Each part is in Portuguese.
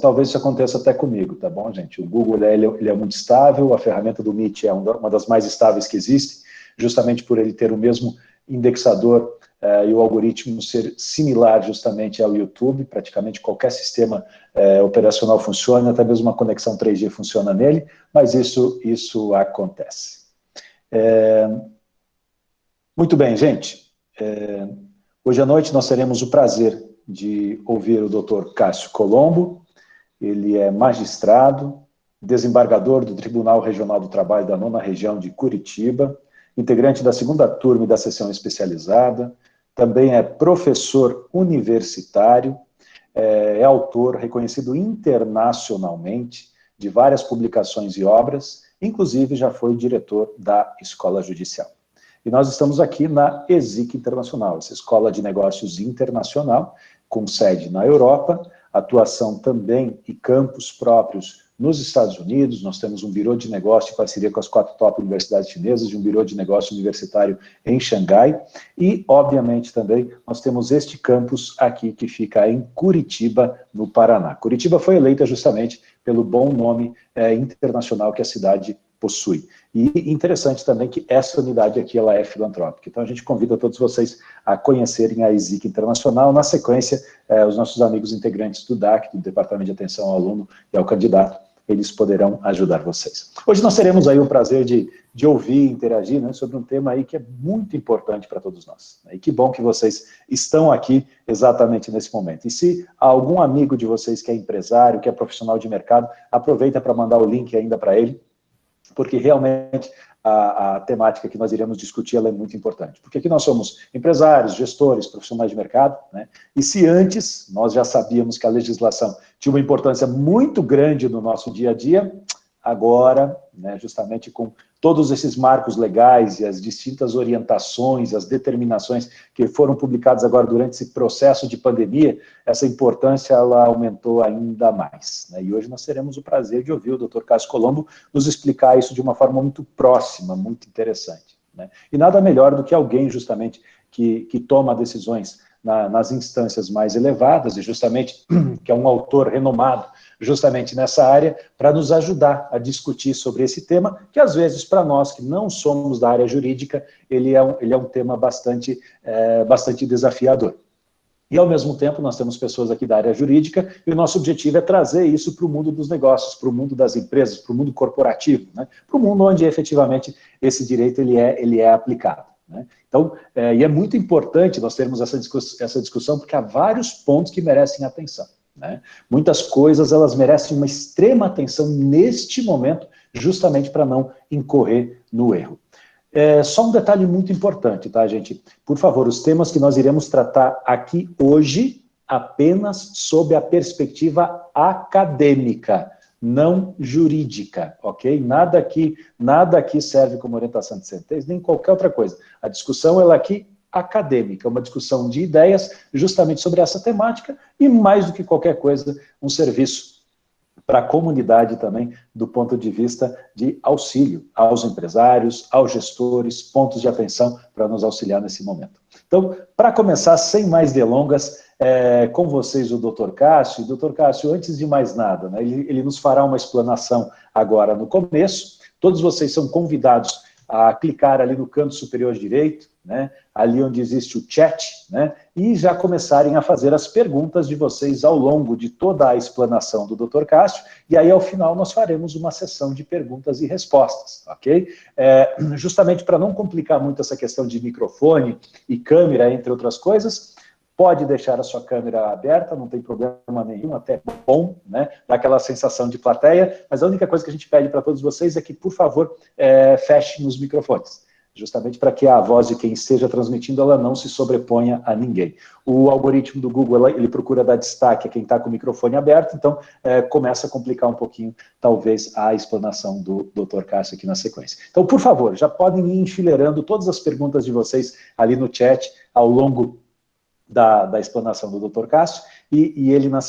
talvez isso aconteça até comigo, tá bom, gente? O Google ele é muito estável, a ferramenta do Meet é uma das mais estáveis que existe, justamente por ele ter o mesmo indexador e o algoritmo ser similar justamente ao YouTube, praticamente qualquer sistema operacional funciona, até mesmo uma conexão 3G funciona nele, mas isso acontece. Muito bem, gente. Hoje à noite nós teremos o prazer de ouvir o Dr. Cássio Colombo. Ele é magistrado, desembargador do Tribunal Regional do Trabalho da 9ª Região de Curitiba, integrante da 2ª turma e da seção especializada, também é professor universitário, é autor reconhecido internacionalmente de várias publicações e obras, inclusive já foi diretor da Escola Judicial. E nós estamos aqui na ESIC Internacional, essa escola de negócios internacional, com sede na Europa, atuação também e campos próprios nos Estados Unidos. Nós temos um birô de negócio em parceria com as 4 top universidades chinesas, de um birô de negócio universitário em Xangai, e, obviamente, também nós temos este campus aqui que fica em Curitiba, no Paraná. Curitiba foi eleita justamente pelo bom nome internacional que a cidade possui. E interessante também que essa unidade aqui ela é filantrópica. Então a gente convida todos vocês a conhecerem a ESIC Internacional. Na sequência, os nossos amigos integrantes do DAC, do Departamento de Atenção ao Aluno e ao Candidato, eles poderão ajudar vocês. Hoje nós teremos aí o prazer de ouvir e interagir, né, sobre um tema aí que é muito importante para todos nós. E que bom que vocês estão aqui exatamente nesse momento. E se algum amigo de vocês que é empresário, que é profissional de mercado, aproveita para mandar o link ainda para ele, porque realmente a temática que nós iremos discutir ela é muito importante. Porque aqui nós somos empresários, gestores, profissionais de mercado, né? E se antes nós já sabíamos que a legislação tinha uma importância muito grande no nosso dia a dia, agora, né, justamente com todos esses marcos legais e as distintas orientações, as determinações que foram publicadas agora durante esse processo de pandemia, essa importância ela aumentou ainda mais, né? E hoje nós teremos o prazer de ouvir o Dr. Cássio Colombo nos explicar isso de uma forma muito próxima, muito interessante, né? E nada melhor do que alguém justamente que toma decisões nas instâncias mais elevadas, e justamente que é um autor renomado justamente nessa área, para nos ajudar a discutir sobre esse tema, que às vezes para nós que não somos da área jurídica, ele é um tema bastante desafiador. E, ao mesmo tempo, nós temos pessoas aqui da área jurídica, e o nosso objetivo é trazer isso para o mundo dos negócios, para o mundo das empresas, para o mundo corporativo, né? Para o mundo onde, efetivamente, esse direito ele é aplicado, né? Então, e é muito importante nós termos essa discussão, porque há vários pontos que merecem atenção, né? Muitas coisas, elas merecem uma extrema atenção neste momento, justamente para não incorrer no erro. Só um detalhe muito importante, tá, gente? Por favor, os temas que nós iremos tratar aqui hoje, apenas sob a perspectiva acadêmica, não jurídica, ok? Nada aqui serve como orientação de sentença, nem qualquer outra coisa. A discussão, ela aqui acadêmica, uma discussão de ideias justamente sobre essa temática e, mais do que qualquer coisa, um serviço para a comunidade também, do ponto de vista de auxílio aos empresários, aos gestores, pontos de atenção para nos auxiliar nesse momento. Então, para começar, sem mais delongas, com vocês o Dr. Cássio. Dr. Cássio, antes de mais nada, né, ele nos fará uma explanação agora no começo. Todos vocês são convidados a clicar ali no canto superior direito, né, ali onde existe o chat, né, e já começarem a fazer as perguntas de vocês ao longo de toda a explanação do Dr. Cássio, e aí ao final nós faremos uma sessão de perguntas e respostas, ok? Justamente para não complicar muito essa questão de microfone e câmera, entre outras coisas, pode deixar a sua câmera aberta, não tem problema nenhum, até bom, né? Dá aquela sensação de plateia, mas a única coisa que a gente pede para todos vocês é que, por favor, fechem os microfones, justamente para que a voz de quem esteja transmitindo ela não se sobreponha a ninguém. O algoritmo do Google, ele procura dar destaque a quem está com o microfone aberto, então começa a complicar um pouquinho, talvez, a explanação do Dr. Cássio aqui na sequência. Então, por favor, já podem ir enfileirando todas as perguntas de vocês ali no chat ao longo da explanação do Dr. Cássio, e ele, na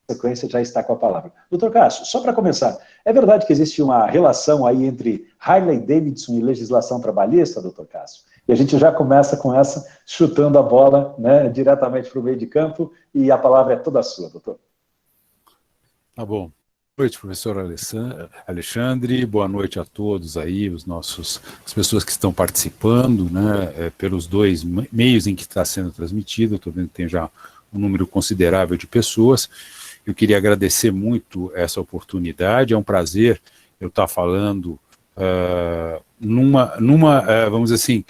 sequência, já está com a palavra. Dr. Cássio, só para começar, é verdade que existe uma relação aí entre Harley-Davidson e legislação trabalhista, Dr. Cássio? E a gente já começa com essa, chutando a bola, né, diretamente para o meio de campo, e a palavra é toda sua, doutor. Tá bom. Boa noite, professor Alexandre, boa noite a todos aí, as pessoas que estão participando, né, pelos dois meios em que está sendo transmitido. Estou vendo que tem já um número considerável de pessoas. Eu queria agradecer muito essa oportunidade, é um prazer eu estar falando vamos dizer assim,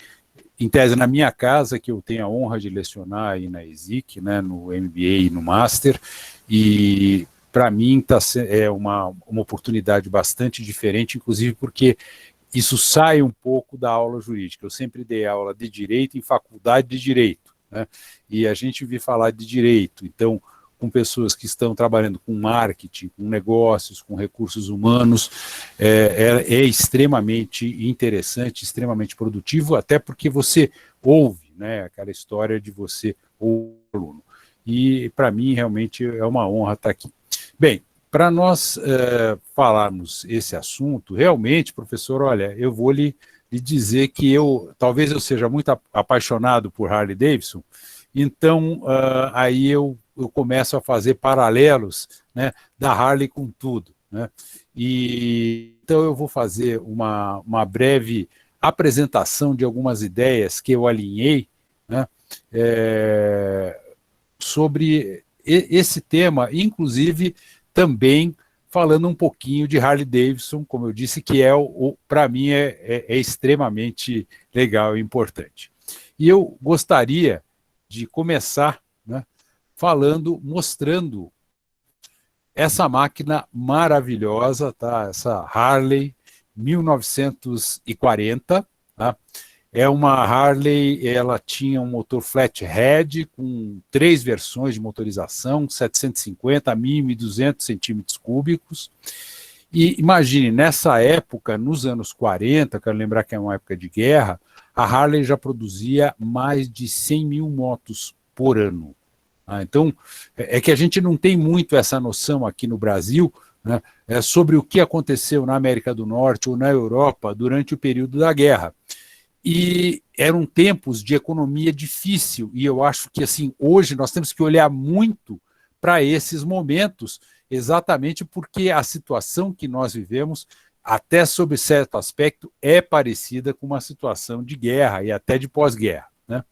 em tese, na minha casa, que eu tenho a honra de lecionar aí na ESIC, né, no MBA e no Master, e para mim é uma oportunidade bastante diferente, inclusive porque isso sai um pouco da aula jurídica. Eu sempre dei aula de direito em faculdade de direito, né, e a gente vive falar de direito, então, com pessoas que estão trabalhando com marketing, com negócios, com recursos humanos, é extremamente interessante, extremamente produtivo, até porque você ouve, né, aquela história de você ouvir o aluno. E, para mim, realmente é uma honra estar aqui. Bem, para nós falarmos esse assunto, realmente, professor, olha, eu vou lhe dizer que talvez eu seja muito apaixonado por Harley Davidson, então aí eu começo a fazer paralelos, né, da Harley com tudo, né? E então eu vou fazer uma breve apresentação de algumas ideias que eu alinhei, né, sobre esse tema, inclusive também falando um pouquinho de Harley Davidson, como eu disse, que para mim é extremamente legal e importante. E eu gostaria de começar, né, mostrando essa máquina maravilhosa, tá? Essa Harley 1940, tá? É uma Harley, ela tinha um motor flathead com 3 versões de motorização, 750, 1.200 centímetros cúbicos. E imagine, nessa época, nos anos 40, quero lembrar que é uma época de guerra, a Harley já produzia mais de 100 mil motos por ano. Então, é que a gente não tem muito essa noção aqui no Brasil, né, sobre o que aconteceu na América do Norte ou na Europa durante o período da guerra. E eram tempos de economia difícil, e eu acho que assim hoje nós temos que olhar muito para esses momentos, exatamente porque a situação que nós vivemos, até sob certo aspecto, é parecida com uma situação de guerra e até de pós-guerra, né?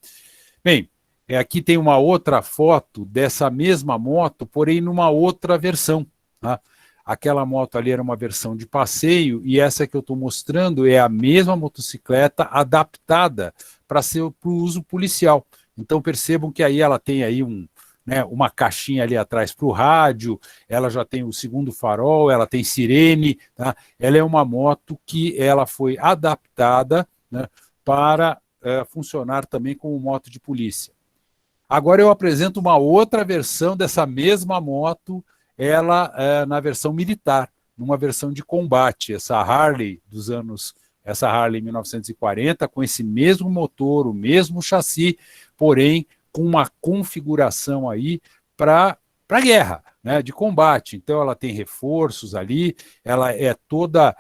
Bem, aqui tem uma outra foto dessa mesma moto, porém numa outra versão, tá? Aquela moto ali era uma versão de passeio e essa que eu estou mostrando é a mesma motocicleta adaptada para o uso policial. Então percebam que aí ela tem aí uma caixinha ali atrás para o rádio, ela já tem o segundo farol, ela tem sirene, tá? Ela é uma moto que ela foi adaptada, né, para funcionar também como moto de polícia. Agora eu apresento uma outra versão dessa mesma moto, ela na versão militar, numa versão de combate, essa Harley 1940, com esse mesmo motor, o mesmo chassi, porém com uma configuração aí para guerra, né, de combate. Então ela tem reforços ali, ela é toda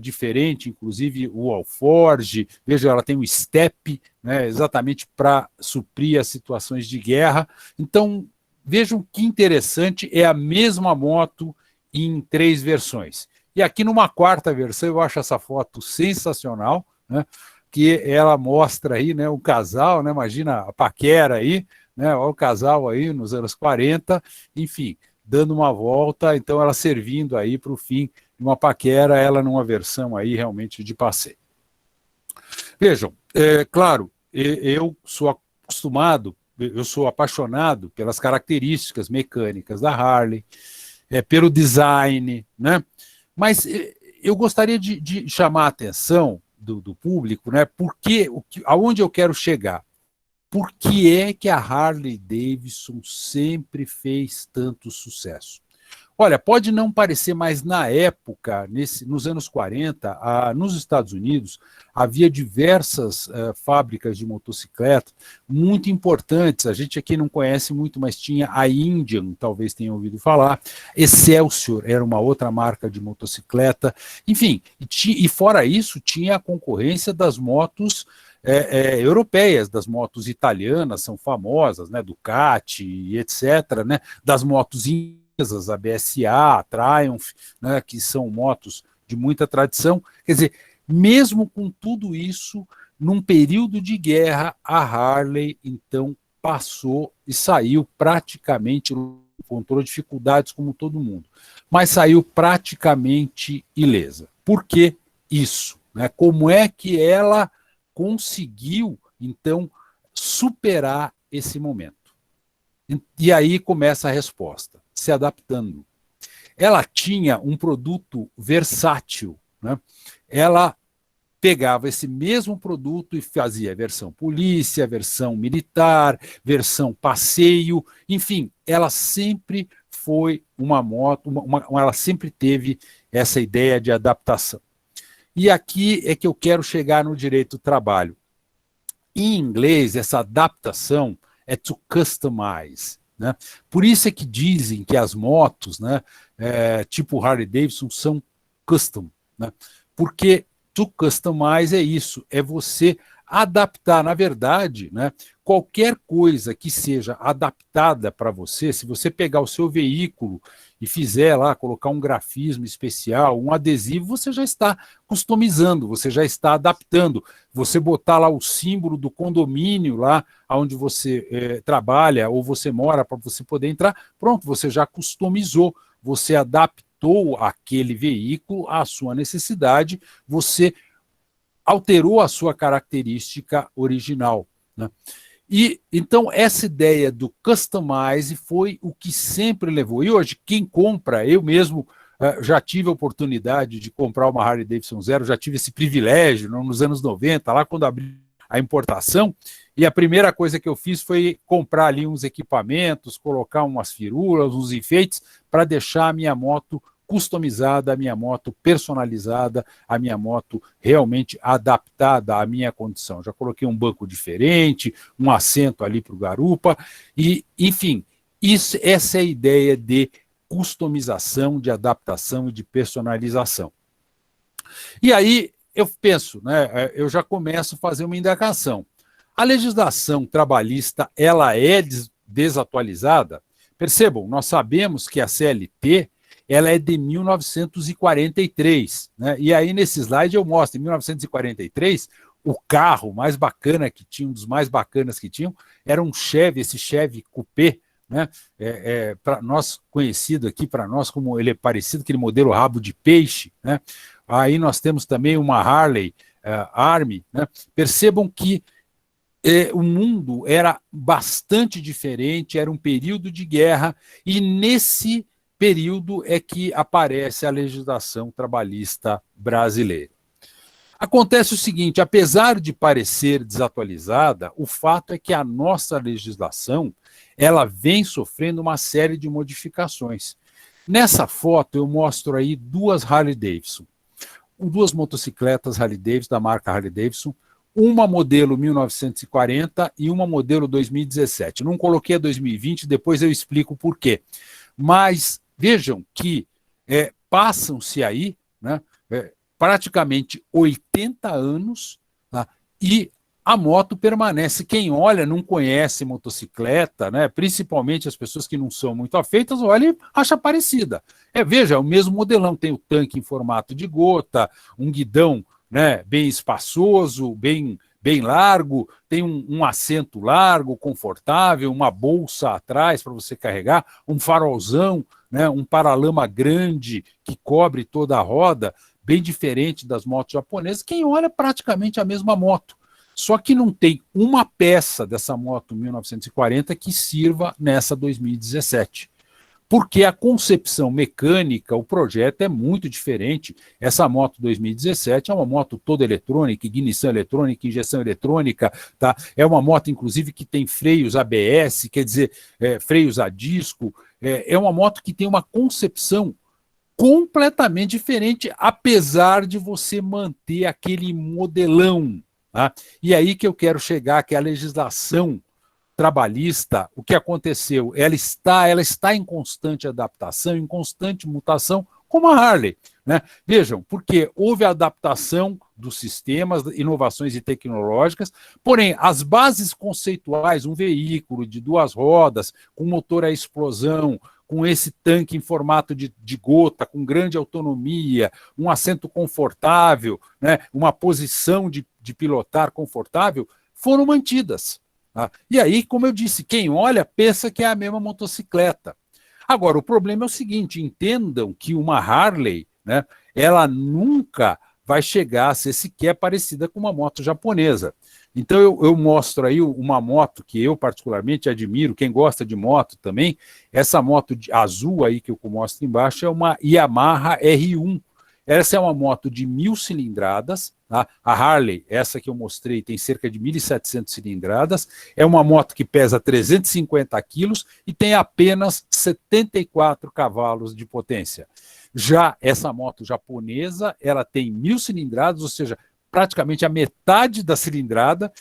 diferente, inclusive o alforge, veja, ela tem o step, né, exatamente para suprir as situações de guerra. Então, vejam que interessante, é a mesma moto em 3 versões. E aqui numa 4ª versão, eu acho essa foto sensacional, né, que ela mostra aí, né, um casal, né, imagina a paquera aí, né, olha o casal aí nos anos 40, enfim, dando uma volta, então ela servindo aí para o fim de uma paquera, ela numa versão aí realmente de passeio. Vejam, claro, eu sou acostumado, eu sou apaixonado pelas características mecânicas da Harley, pelo design, né? Mas eu gostaria de chamar a atenção do público, né? Porque aonde eu quero chegar? Por que é que a Harley Davidson sempre fez tanto sucesso? Olha, pode não parecer, mas na época, nos anos 40, nos Estados Unidos, havia diversas fábricas de motocicleta muito importantes. A gente aqui não conhece muito, mas tinha a Indian, talvez tenham ouvido falar. Excelsior era uma outra marca de motocicleta. Enfim, e fora isso, tinha a concorrência das motos europeias, das motos italianas, são famosas, né, Ducati, etc., né, das motos a BSA, a Triumph, né, que são motos de muita tradição. Quer dizer, mesmo com tudo isso, num período de guerra, a Harley, então, passou e saiu praticamente, encontrou dificuldades como todo mundo, mas saiu praticamente ilesa. Por que isso? Né? Como é que ela conseguiu, então, superar esse momento? E aí começa a resposta, se adaptando. Ela tinha um produto versátil, né? Ela pegava esse mesmo produto e fazia versão polícia, versão militar, versão passeio, enfim, ela sempre foi uma moto, ela sempre teve essa ideia de adaptação. E aqui é que eu quero chegar no direito do trabalho. Em inglês, essa adaptação é to customize, né? Por isso é que dizem que as motos, né, tipo Harley Davidson, são custom, né? Porque to customize é isso, é você adaptar. Na verdade, né, qualquer coisa que seja adaptada para você, se você pegar o seu veículo e fizer lá, colocar um grafismo especial, um adesivo, você já está customizando, você já está adaptando. Você botar lá o símbolo do condomínio lá onde você trabalha ou você mora para você poder entrar, pronto, você já customizou, você adaptou aquele veículo à sua necessidade, você alterou a sua característica original, né? E então essa ideia do customize foi o que sempre levou. E hoje quem compra, eu mesmo já tive a oportunidade de comprar uma Harley Davidson Zero, já tive esse privilégio nos anos 90, lá quando abri a importação, e a primeira coisa que eu fiz foi comprar ali uns equipamentos, colocar umas firulas, uns enfeites, para deixar a minha moto customizada, a minha moto personalizada, a minha moto realmente adaptada à minha condição. Já coloquei um banco diferente, um assento ali para o garupa, e, enfim, essa é a ideia de customização, de adaptação e de personalização. E aí eu penso, né, eu já começo a fazer uma indagação. A legislação trabalhista, ela é desatualizada? Percebam, nós sabemos que a CLT ela é de 1943, né? E aí nesse slide eu mostro, em 1943, o carro mais bacana que tinha, um dos mais bacanas que tinham, era um Chevy, esse Chevy Coupé, né? Para nós conhecido aqui, para nós como ele é parecido, aquele modelo rabo de peixe, né? Aí nós temos também uma Harley Army, né? Percebam que o mundo era bastante diferente, era um período de guerra, e nesse período é que aparece a legislação trabalhista brasileira. Acontece o seguinte, apesar de parecer desatualizada, o fato é que a nossa legislação ela vem sofrendo uma série de modificações. Nessa foto eu mostro aí duas Harley Davidson, duas motocicletas Harley Davidson, da marca Harley Davidson, uma modelo 1940 e uma modelo 2017. Não coloquei a 2020, depois eu explico por quê. Mas vejam que passam-se aí, né, praticamente 80 anos, tá, e a moto permanece. Quem olha, não conhece motocicleta, né, principalmente as pessoas que não são muito afeitas, olha e acha parecida. Veja, o mesmo modelão, tem o tanque em formato de gota, um guidão, né, bem espaçoso, bem largo, tem um assento largo, confortável, uma bolsa atrás para você carregar, um farolzão, né, um paralama grande que cobre toda a roda, bem diferente das motos japonesas. Quem olha praticamente a mesma moto, só que não tem uma peça dessa moto 1940 que sirva nessa 2017. Porque a concepção mecânica, o projeto é muito diferente. Essa moto 2017 é uma moto toda eletrônica, ignição eletrônica, injeção eletrônica, tá? É uma moto, inclusive, que tem freios ABS, quer dizer, freios a disco. É uma moto que tem uma concepção completamente diferente, apesar de você manter aquele modelão, tá? E aí que eu quero chegar, que é a legislação trabalhista. O que aconteceu? Ela está em constante adaptação, em constante mutação, como a Harley, né? Vejam, porque houve adaptação dos sistemas, inovações e tecnológicas, porém, as bases conceituais, um veículo de duas rodas, com motor a explosão, com esse tanque em formato de gota, com grande autonomia, um assento confortável, né, uma posição de pilotar confortável, foram mantidas. Tá? E aí, como eu disse, quem olha pensa que é a mesma motocicleta. Agora, o problema é o seguinte, entendam que uma Harley, né, ela nunca vai chegar a ser sequer parecida com uma moto japonesa. Então eu mostro aí uma moto que eu particularmente admiro, quem gosta de moto também, essa moto azul aí que eu mostro embaixo é uma Yamaha R1. Essa é uma moto de 1.000 cilindradas, tá? A Harley, essa que eu mostrei, tem cerca de 1.700 cilindradas, é uma moto que pesa 350 quilos e tem apenas 74 cavalos de potência. Já essa moto japonesa, ela tem 1.000 cilindradas, ou seja, praticamente a metade da cilindrada,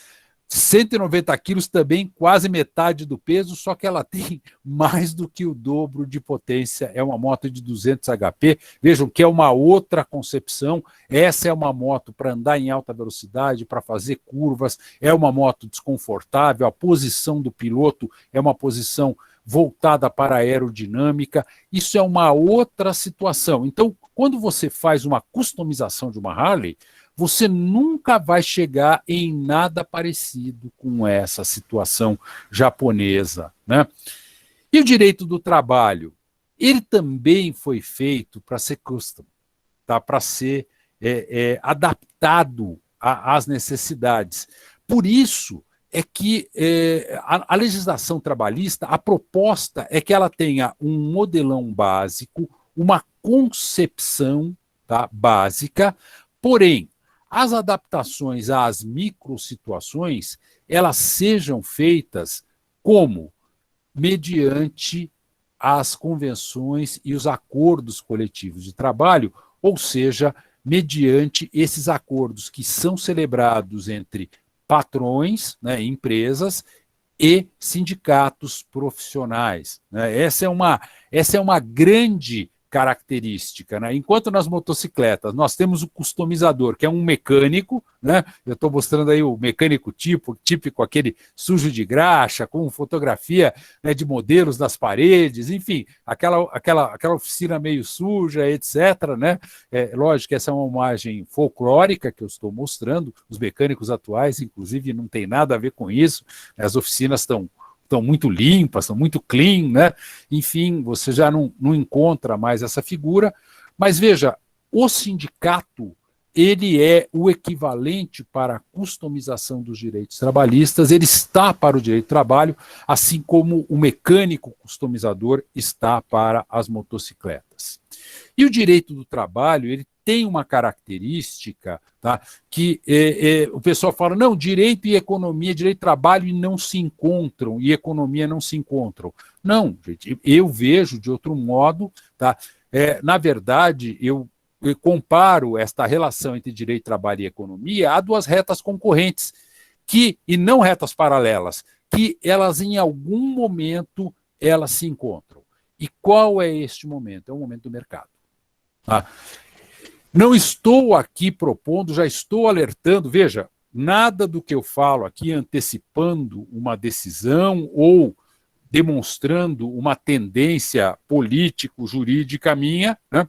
190 quilos também, quase metade do peso, só que ela tem mais do que o dobro de potência. É uma moto de 200 HP. Vejam que é uma outra concepção. Essa é uma moto para andar em alta velocidade, para fazer curvas. É uma moto desconfortável. A posição do piloto é uma posição voltada para a aerodinâmica. Isso é uma outra situação. Então, quando você faz uma customização de uma Harley, você nunca vai chegar em nada parecido com essa situação japonesa, né? E o direito do trabalho? Ele também foi feito para ser custom, tá? Para ser adaptado às necessidades. Por isso é que a legislação trabalhista, a proposta é que ela tenha um modelão básico, uma concepção, tá, básica, porém, as adaptações às microsituações, elas sejam feitas como? Mediante as convenções e os acordos coletivos de trabalho, ou seja, mediante esses acordos que são celebrados entre patrões, né, empresas, e sindicatos profissionais. Né? Essa é uma grande característica, né? Enquanto nas motocicletas nós temos o customizador, que é um mecânico, né? Eu estou mostrando aí o mecânico típico, aquele sujo de graxa, com fotografia, né, de modelos nas paredes, enfim, aquela oficina meio suja, etc. Né? Lógico que essa é uma imagem folclórica que eu estou mostrando, os mecânicos atuais, inclusive, não tem nada a ver com isso, né? As oficinas estão muito limpas, estão muito clean, né? Enfim, você já não encontra mais essa figura. Mas veja, o sindicato, ele é o equivalente para a customização dos direitos trabalhistas, ele está para o direito do trabalho, assim como o mecânico customizador está para as motocicletas. E o direito do trabalho, ele tem uma característica, tá, que o pessoal fala, não, direito e economia, direito e trabalho não se encontram, e economia não se encontram. Não, gente, eu vejo de outro modo, tá? Na verdade, eu comparo esta relação entre direito, trabalho e economia a duas retas concorrentes, e não retas paralelas, que elas em algum momento elas se encontram. E qual é este momento? É o momento do mercado. Tá? Não estou aqui propondo, já estou alertando, veja, nada do que eu falo aqui antecipando uma decisão ou demonstrando uma tendência político-jurídica minha, né?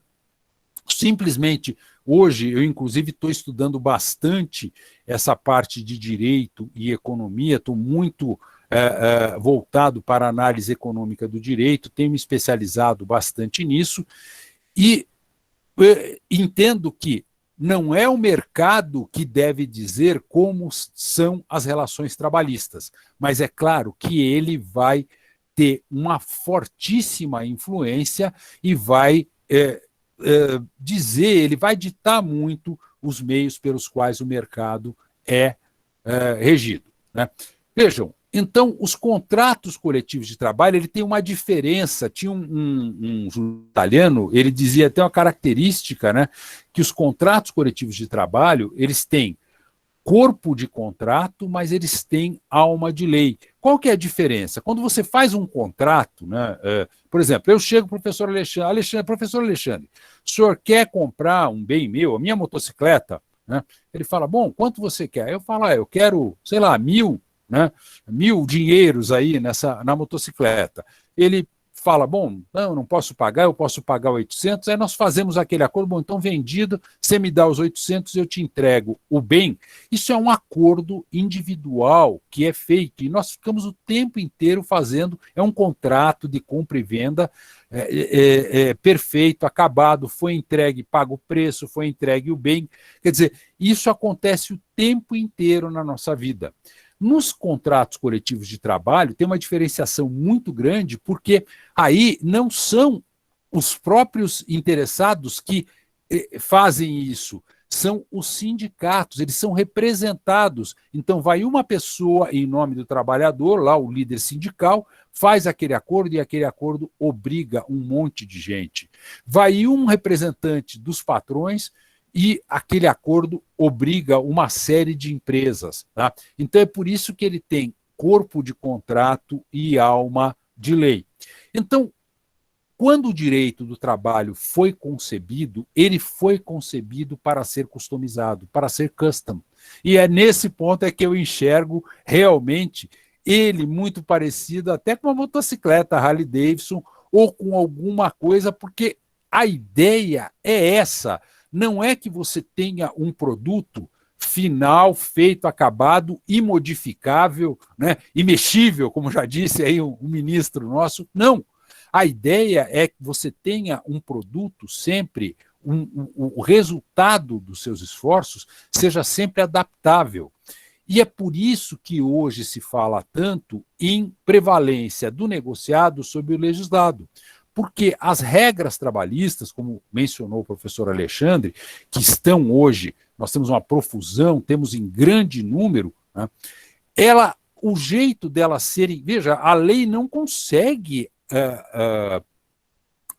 Simplesmente, hoje, eu inclusive estou estudando bastante essa parte de direito e economia, estou muito voltado para a análise econômica do direito, tenho me especializado bastante nisso, e entendo que não é o mercado que deve dizer como são as relações trabalhistas, mas é claro que ele vai ter uma fortíssima influência e vai dizer, ele vai ditar muito os meios pelos quais o mercado é regido. Né? Vejam, então, os contratos coletivos de trabalho, ele tem uma diferença. Tinha um italiano, ele dizia, tem uma característica, né, que os contratos coletivos de trabalho, eles têm corpo de contrato, mas eles têm alma de lei. Qual que é a diferença? Quando você faz um contrato, né, por exemplo, eu chego para o professor Alexandre, professor Alexandre, o senhor quer comprar um bem meu, a minha motocicleta? Né? Ele fala, bom, quanto você quer? Eu falo, eu quero, sei lá, 1.000, né, 1.000 dinheiros aí na motocicleta. Ele fala, bom, não posso pagar, eu posso pagar 800, aí nós fazemos aquele acordo, bom, então vendido, você me dá os 800, eu te entrego o bem. Isso é um acordo individual que é feito, e nós ficamos o tempo inteiro fazendo, é um contrato de compra e venda perfeito, acabado, foi entregue, paga o preço, foi entregue o bem. Quer dizer, isso acontece o tempo inteiro na nossa vida. Nos contratos coletivos de trabalho, tem uma diferenciação muito grande, porque aí não são os próprios interessados que fazem isso, são os sindicatos, eles são representados. Então, vai uma pessoa em nome do trabalhador, lá o líder sindical, faz aquele acordo e aquele acordo obriga um monte de gente. Vai um representante dos patrões e aquele acordo obriga uma série de empresas. Tá? Então, é por isso que ele tem corpo de contrato e alma de lei. Então, quando o direito do trabalho foi concebido, ele foi concebido para ser customizado, para ser custom. E é nesse ponto que eu enxergo realmente ele muito parecido até com uma motocicleta Harley Davidson ou com alguma coisa, porque a ideia é essa. Não é que você tenha um produto final, feito, acabado, imodificável, né, imexível, como já disse aí um ministro nosso. Não. A ideia é que você tenha um produto sempre, o resultado dos seus esforços seja sempre adaptável. E é por isso que hoje se fala tanto em prevalência do negociado sobre o legislado. Porque as regras trabalhistas, como mencionou o professor Alexandre, que estão hoje, nós temos uma profusão, temos em grande número, né, o jeito delas serem... Veja, a lei não consegue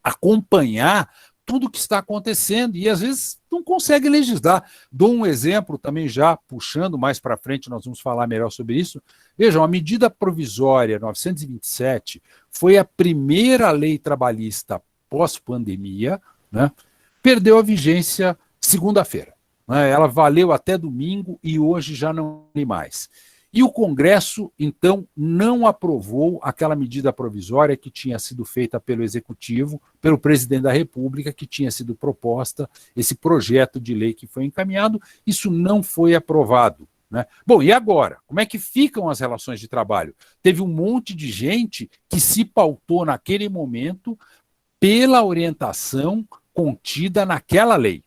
acompanhar tudo o que está acontecendo e, às vezes, não consegue legislar. Dou um exemplo também, já puxando mais para frente, nós vamos falar melhor sobre isso. Vejam, a medida provisória 927 foi a primeira lei trabalhista pós-pandemia, né? Perdeu a vigência segunda-feira. Né? Ela valeu até domingo e hoje já não tem mais. E o Congresso, então, não aprovou aquela medida provisória que tinha sido feita pelo Executivo, pelo presidente da República, que tinha sido proposta, esse projeto de lei que foi encaminhado, isso não foi aprovado. Né? Bom, e agora? Como é que ficam as relações de trabalho? Teve um monte de gente que se pautou naquele momento pela orientação contida naquela lei.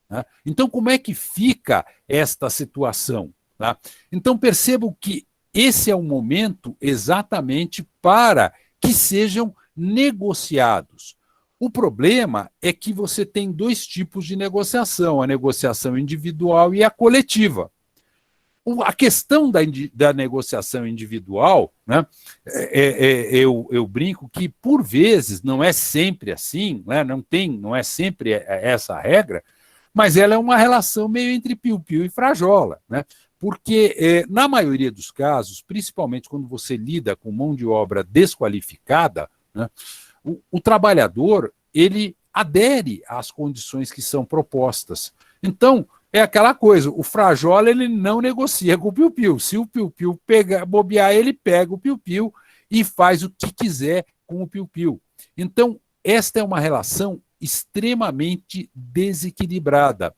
Né? Então, como é que fica esta situação? Tá? Então, percebam que esse é o momento exatamente para que sejam negociados. O problema é que você tem dois tipos de negociação, a negociação individual e a coletiva. A questão da negociação individual, né, eu brinco que, por vezes, não é sempre assim, né, não é sempre essa a regra, mas ela é uma relação meio entre piu-piu e frajola, né? Porque, na maioria dos casos, principalmente quando você lida com mão de obra desqualificada, né, o trabalhador ele adere às condições que são propostas. Então, é aquela coisa, o frajola ele não negocia com o piu-piu. Se o piu-piu bobear, ele pega o piu-piu e faz o que quiser com o piu-piu. Então, esta é uma relação extremamente desequilibrada.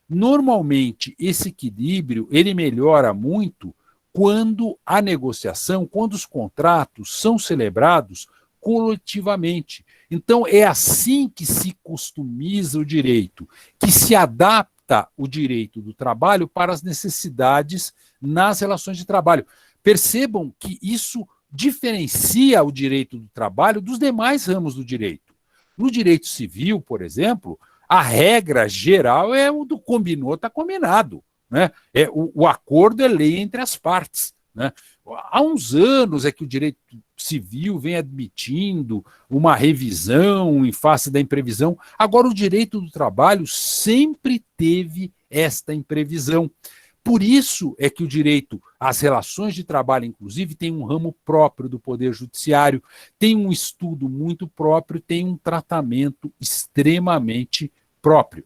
Normalmente, esse equilíbrio ele melhora muito quando a negociação, quando os contratos são celebrados coletivamente. Então, é assim que se customiza o direito, que se adapta o direito do trabalho para as necessidades nas relações de trabalho. Percebam que isso diferencia o direito do trabalho dos demais ramos do direito. No direito civil, por exemplo, a regra geral é o do combinou, está combinado. Né? O acordo é lei entre as partes. Né? Há uns anos é que o direito civil vem admitindo uma revisão em face da imprevisão. Agora, o direito do trabalho sempre teve esta imprevisão. Por isso é que o direito às relações de trabalho, inclusive, tem um ramo próprio do Poder Judiciário, tem um estudo muito próprio, tem um tratamento extremamente próprio.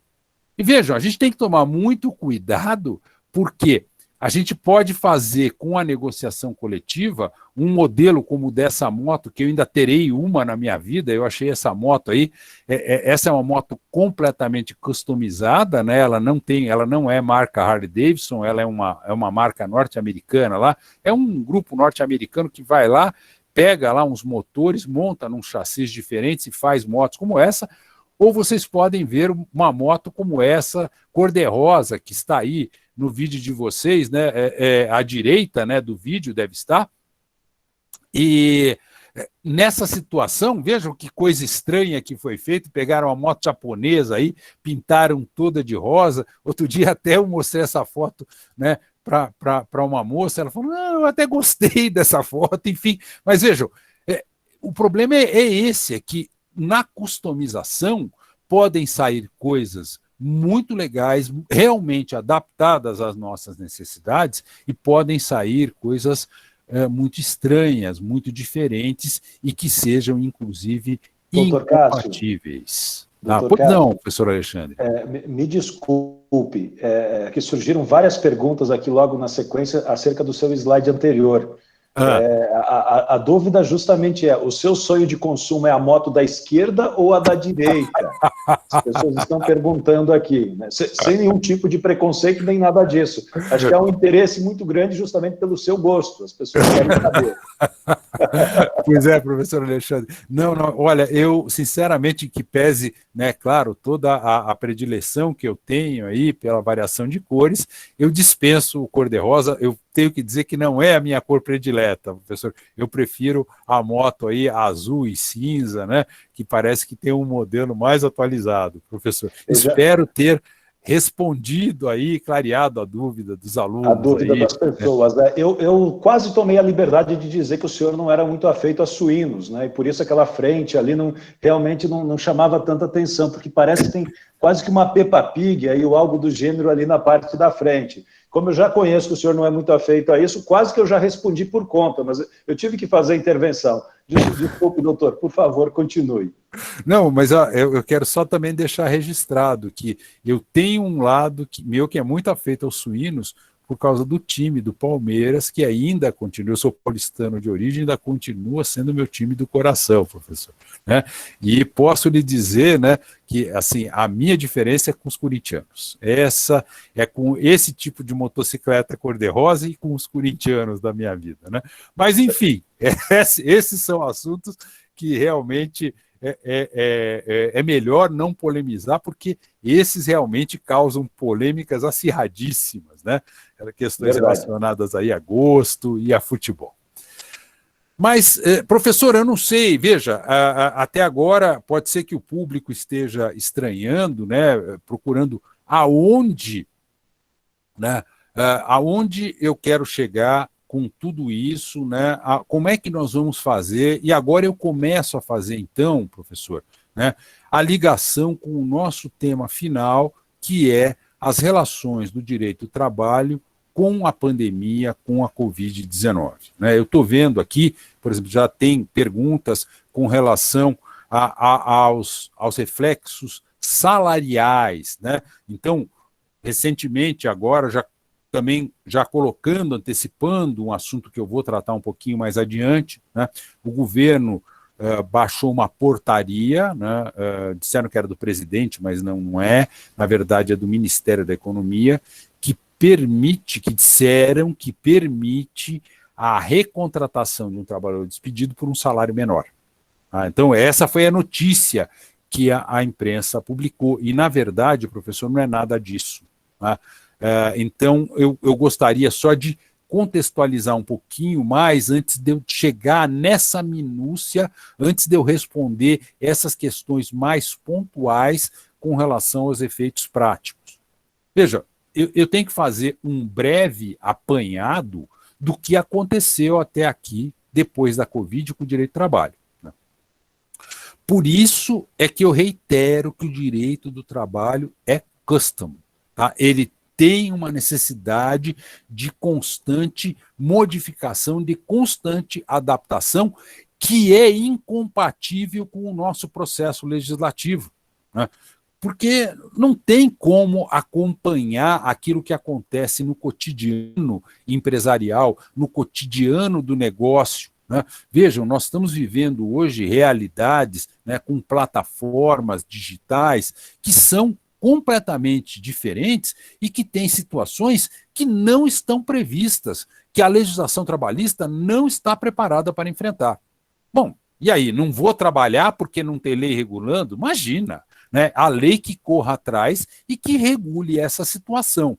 E vejam, a gente tem que tomar muito cuidado, porque a gente pode fazer com a negociação coletiva um modelo como dessa moto, que eu ainda terei uma na minha vida, eu achei essa moto aí, essa é uma moto completamente customizada, né? Ela não é marca Harley Davidson, ela é uma marca norte-americana lá, é um grupo norte-americano que vai lá, pega lá uns motores, monta num chassis diferentes e faz motos como essa, ou vocês podem ver uma moto como essa, cor-de-rosa, que está aí no vídeo de vocês, né? À direita, né, do vídeo deve estar. E nessa situação, vejam que coisa estranha que foi feita, pegaram uma moto japonesa aí, pintaram toda de rosa. Outro dia até eu mostrei essa foto, né, para uma moça, ela falou, não, eu até gostei dessa foto, enfim. Mas vejam, o problema é esse, é que na customização podem sair coisas muito legais, realmente adaptadas às nossas necessidades, e podem sair coisas muito estranhas, muito diferentes, e que sejam, inclusive, Doutor incompatíveis. Cássio, Não, professor Alexandre. Me desculpe, que surgiram várias perguntas aqui logo na sequência acerca do seu slide anterior. A dúvida justamente o seu sonho de consumo é a moto da esquerda ou a da direita? As pessoas estão perguntando aqui, né? Sem nenhum tipo de preconceito nem nada disso. Acho que há um interesse muito grande justamente pelo seu gosto, as pessoas querem saber. Pois é, professor Alexandre. Não, olha, eu sinceramente, que pese, né, claro, toda a predileção que eu tenho aí pela variação de cores, eu dispenso o cor-de-rosa. Eu tenho que dizer que não é a minha cor predileta, professor. Eu prefiro a moto aí azul e cinza, né, que parece que tem um modelo mais atualizado, professor. Espero ter respondido aí, clareado a dúvida dos alunos. A dúvida das pessoas, né? Eu quase tomei a liberdade de dizer que o senhor não era muito afeito a suínos, né? E por isso aquela frente ali realmente não chamava tanta atenção, porque parece que tem quase que uma Peppa Pig aí, ou algo do gênero ali na parte da frente. Como eu já conheço que o senhor não é muito afeito a isso, quase que eu já respondi por conta, mas eu tive que fazer a intervenção. Desculpe, doutor, por favor, continue. Não, mas eu quero só também deixar registrado que eu tenho um lado meu que é muito afeito aos suínos por causa do time do Palmeiras, que ainda continua, eu sou paulistano de origem, ainda continua sendo meu time do coração, professor. Né? E posso lhe dizer, né, que assim, a minha diferença é com os corintianos. Essa é com esse tipo de motocicleta cor-de-rosa e com os corintianos da minha vida. Né? Mas, enfim, esses são assuntos que realmente é melhor não polemizar, porque esses realmente causam polêmicas acirradíssimas, né? Questões relacionadas aí a gosto e a futebol. Mas, professor, eu não sei, veja, até agora pode ser que o público esteja estranhando, né, procurando aonde eu quero chegar com tudo isso, né? Como é que nós vamos fazer? E agora eu começo a fazer, então, professor, né, a ligação com o nosso tema final, que é as relações do direito do trabalho com a pandemia, com a Covid-19. Né? Eu estou vendo aqui, por exemplo, já tem perguntas com relação aos reflexos salariais. Né? Então, recentemente, agora, já colocando, antecipando um assunto que eu vou tratar um pouquinho mais adiante, né? O governo baixou uma portaria, né? Disseram que era do presidente, mas não é, na verdade é do Ministério da Economia, disseram que permite a recontratação de um trabalhador despedido por um salário menor. Então, essa foi a notícia que a imprensa publicou, e, na verdade, professor, não é nada disso. Tá? Então, eu gostaria só de contextualizar um pouquinho mais antes de eu chegar nessa minúcia, antes de eu responder essas questões mais pontuais com relação aos efeitos práticos. Veja, eu tenho que fazer um breve apanhado do que aconteceu até aqui, depois da Covid, com o direito do trabalho. Né? Por isso é que eu reitero que o direito do trabalho é custom. Tá? Ele tem uma necessidade de constante modificação, de constante adaptação, que é incompatível com o nosso processo legislativo. Né? porque não tem como acompanhar aquilo que acontece no cotidiano empresarial, no cotidiano do negócio, né? Vejam, nós estamos vivendo hoje realidades, né, com plataformas digitais que são completamente diferentes e que têm situações que não estão previstas, que a legislação trabalhista não está preparada para enfrentar. Bom, e aí, não vou trabalhar porque não tem lei regulando? Imagina, né? A lei que corra atrás e que regule essa situação.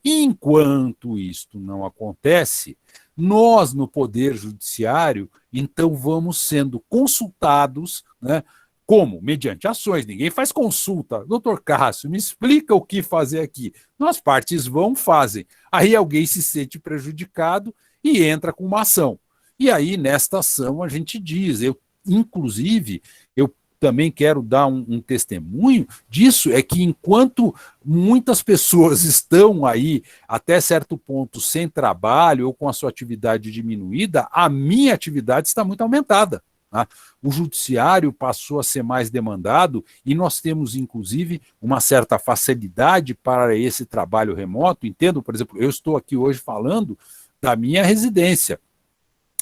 E enquanto isto não acontece, nós, no Poder Judiciário, então vamos sendo consultados, né? Como? Mediante ações. Ninguém faz consulta. Doutor Cássio, me explica o que fazer aqui. As partes vão, fazem. Aí alguém se sente prejudicado e entra com uma ação. E aí, nesta ação, a gente diz, inclusive, eu também quero dar um testemunho disso, é que enquanto muitas pessoas estão aí, até certo ponto, sem trabalho ou com a sua atividade diminuída, a minha atividade está muito aumentada. Tá? O judiciário passou a ser mais demandado e nós temos, inclusive, uma certa facilidade para esse trabalho remoto. Entendo, por exemplo, eu estou aqui hoje falando da minha residência.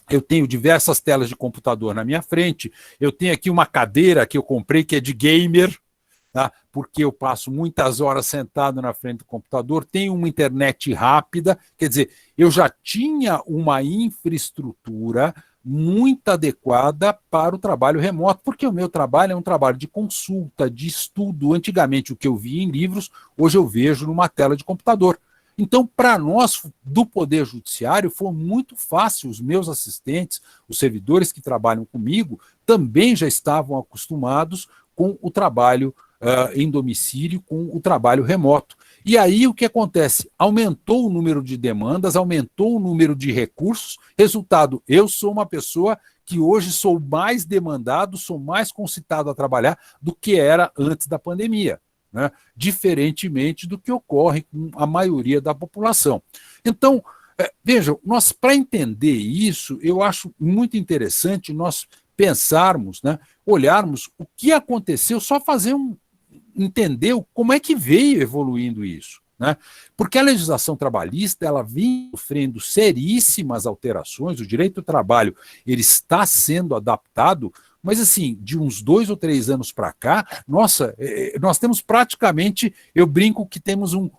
Eu tenho diversas telas de computador na minha frente, eu tenho aqui uma cadeira que eu comprei que é de gamer, tá? Porque eu passo muitas horas sentado na frente do computador, tenho uma internet rápida, quer dizer, eu já tinha uma infraestrutura muito adequada para o trabalho remoto, porque o meu trabalho é um trabalho de consulta, de estudo. Antigamente, o que eu via em livros, hoje eu vejo numa tela de computador. Então, para nós, do Poder Judiciário, foi muito fácil. Os meus assistentes, os servidores que trabalham comigo, também já estavam acostumados com o trabalho em domicílio, com o trabalho remoto. E aí o que acontece? Aumentou o número de demandas, aumentou o número de recursos. Resultado, eu sou uma pessoa que hoje sou mais demandado, sou mais concitado a trabalhar do que era antes da pandemia. Né? Diferentemente do que ocorre com a maioria da população. Então, vejam, nós, para entender isso, eu acho muito interessante nós pensarmos, né, olharmos o que aconteceu, só fazer entender como é que veio evoluindo isso. Né? Porque a legislação trabalhista ela vem sofrendo seríssimas alterações, o direito do trabalho ele está sendo adaptado, mas assim, de uns 2 ou 3 anos para cá, nossa, nós temos praticamente, eu brinco que temos um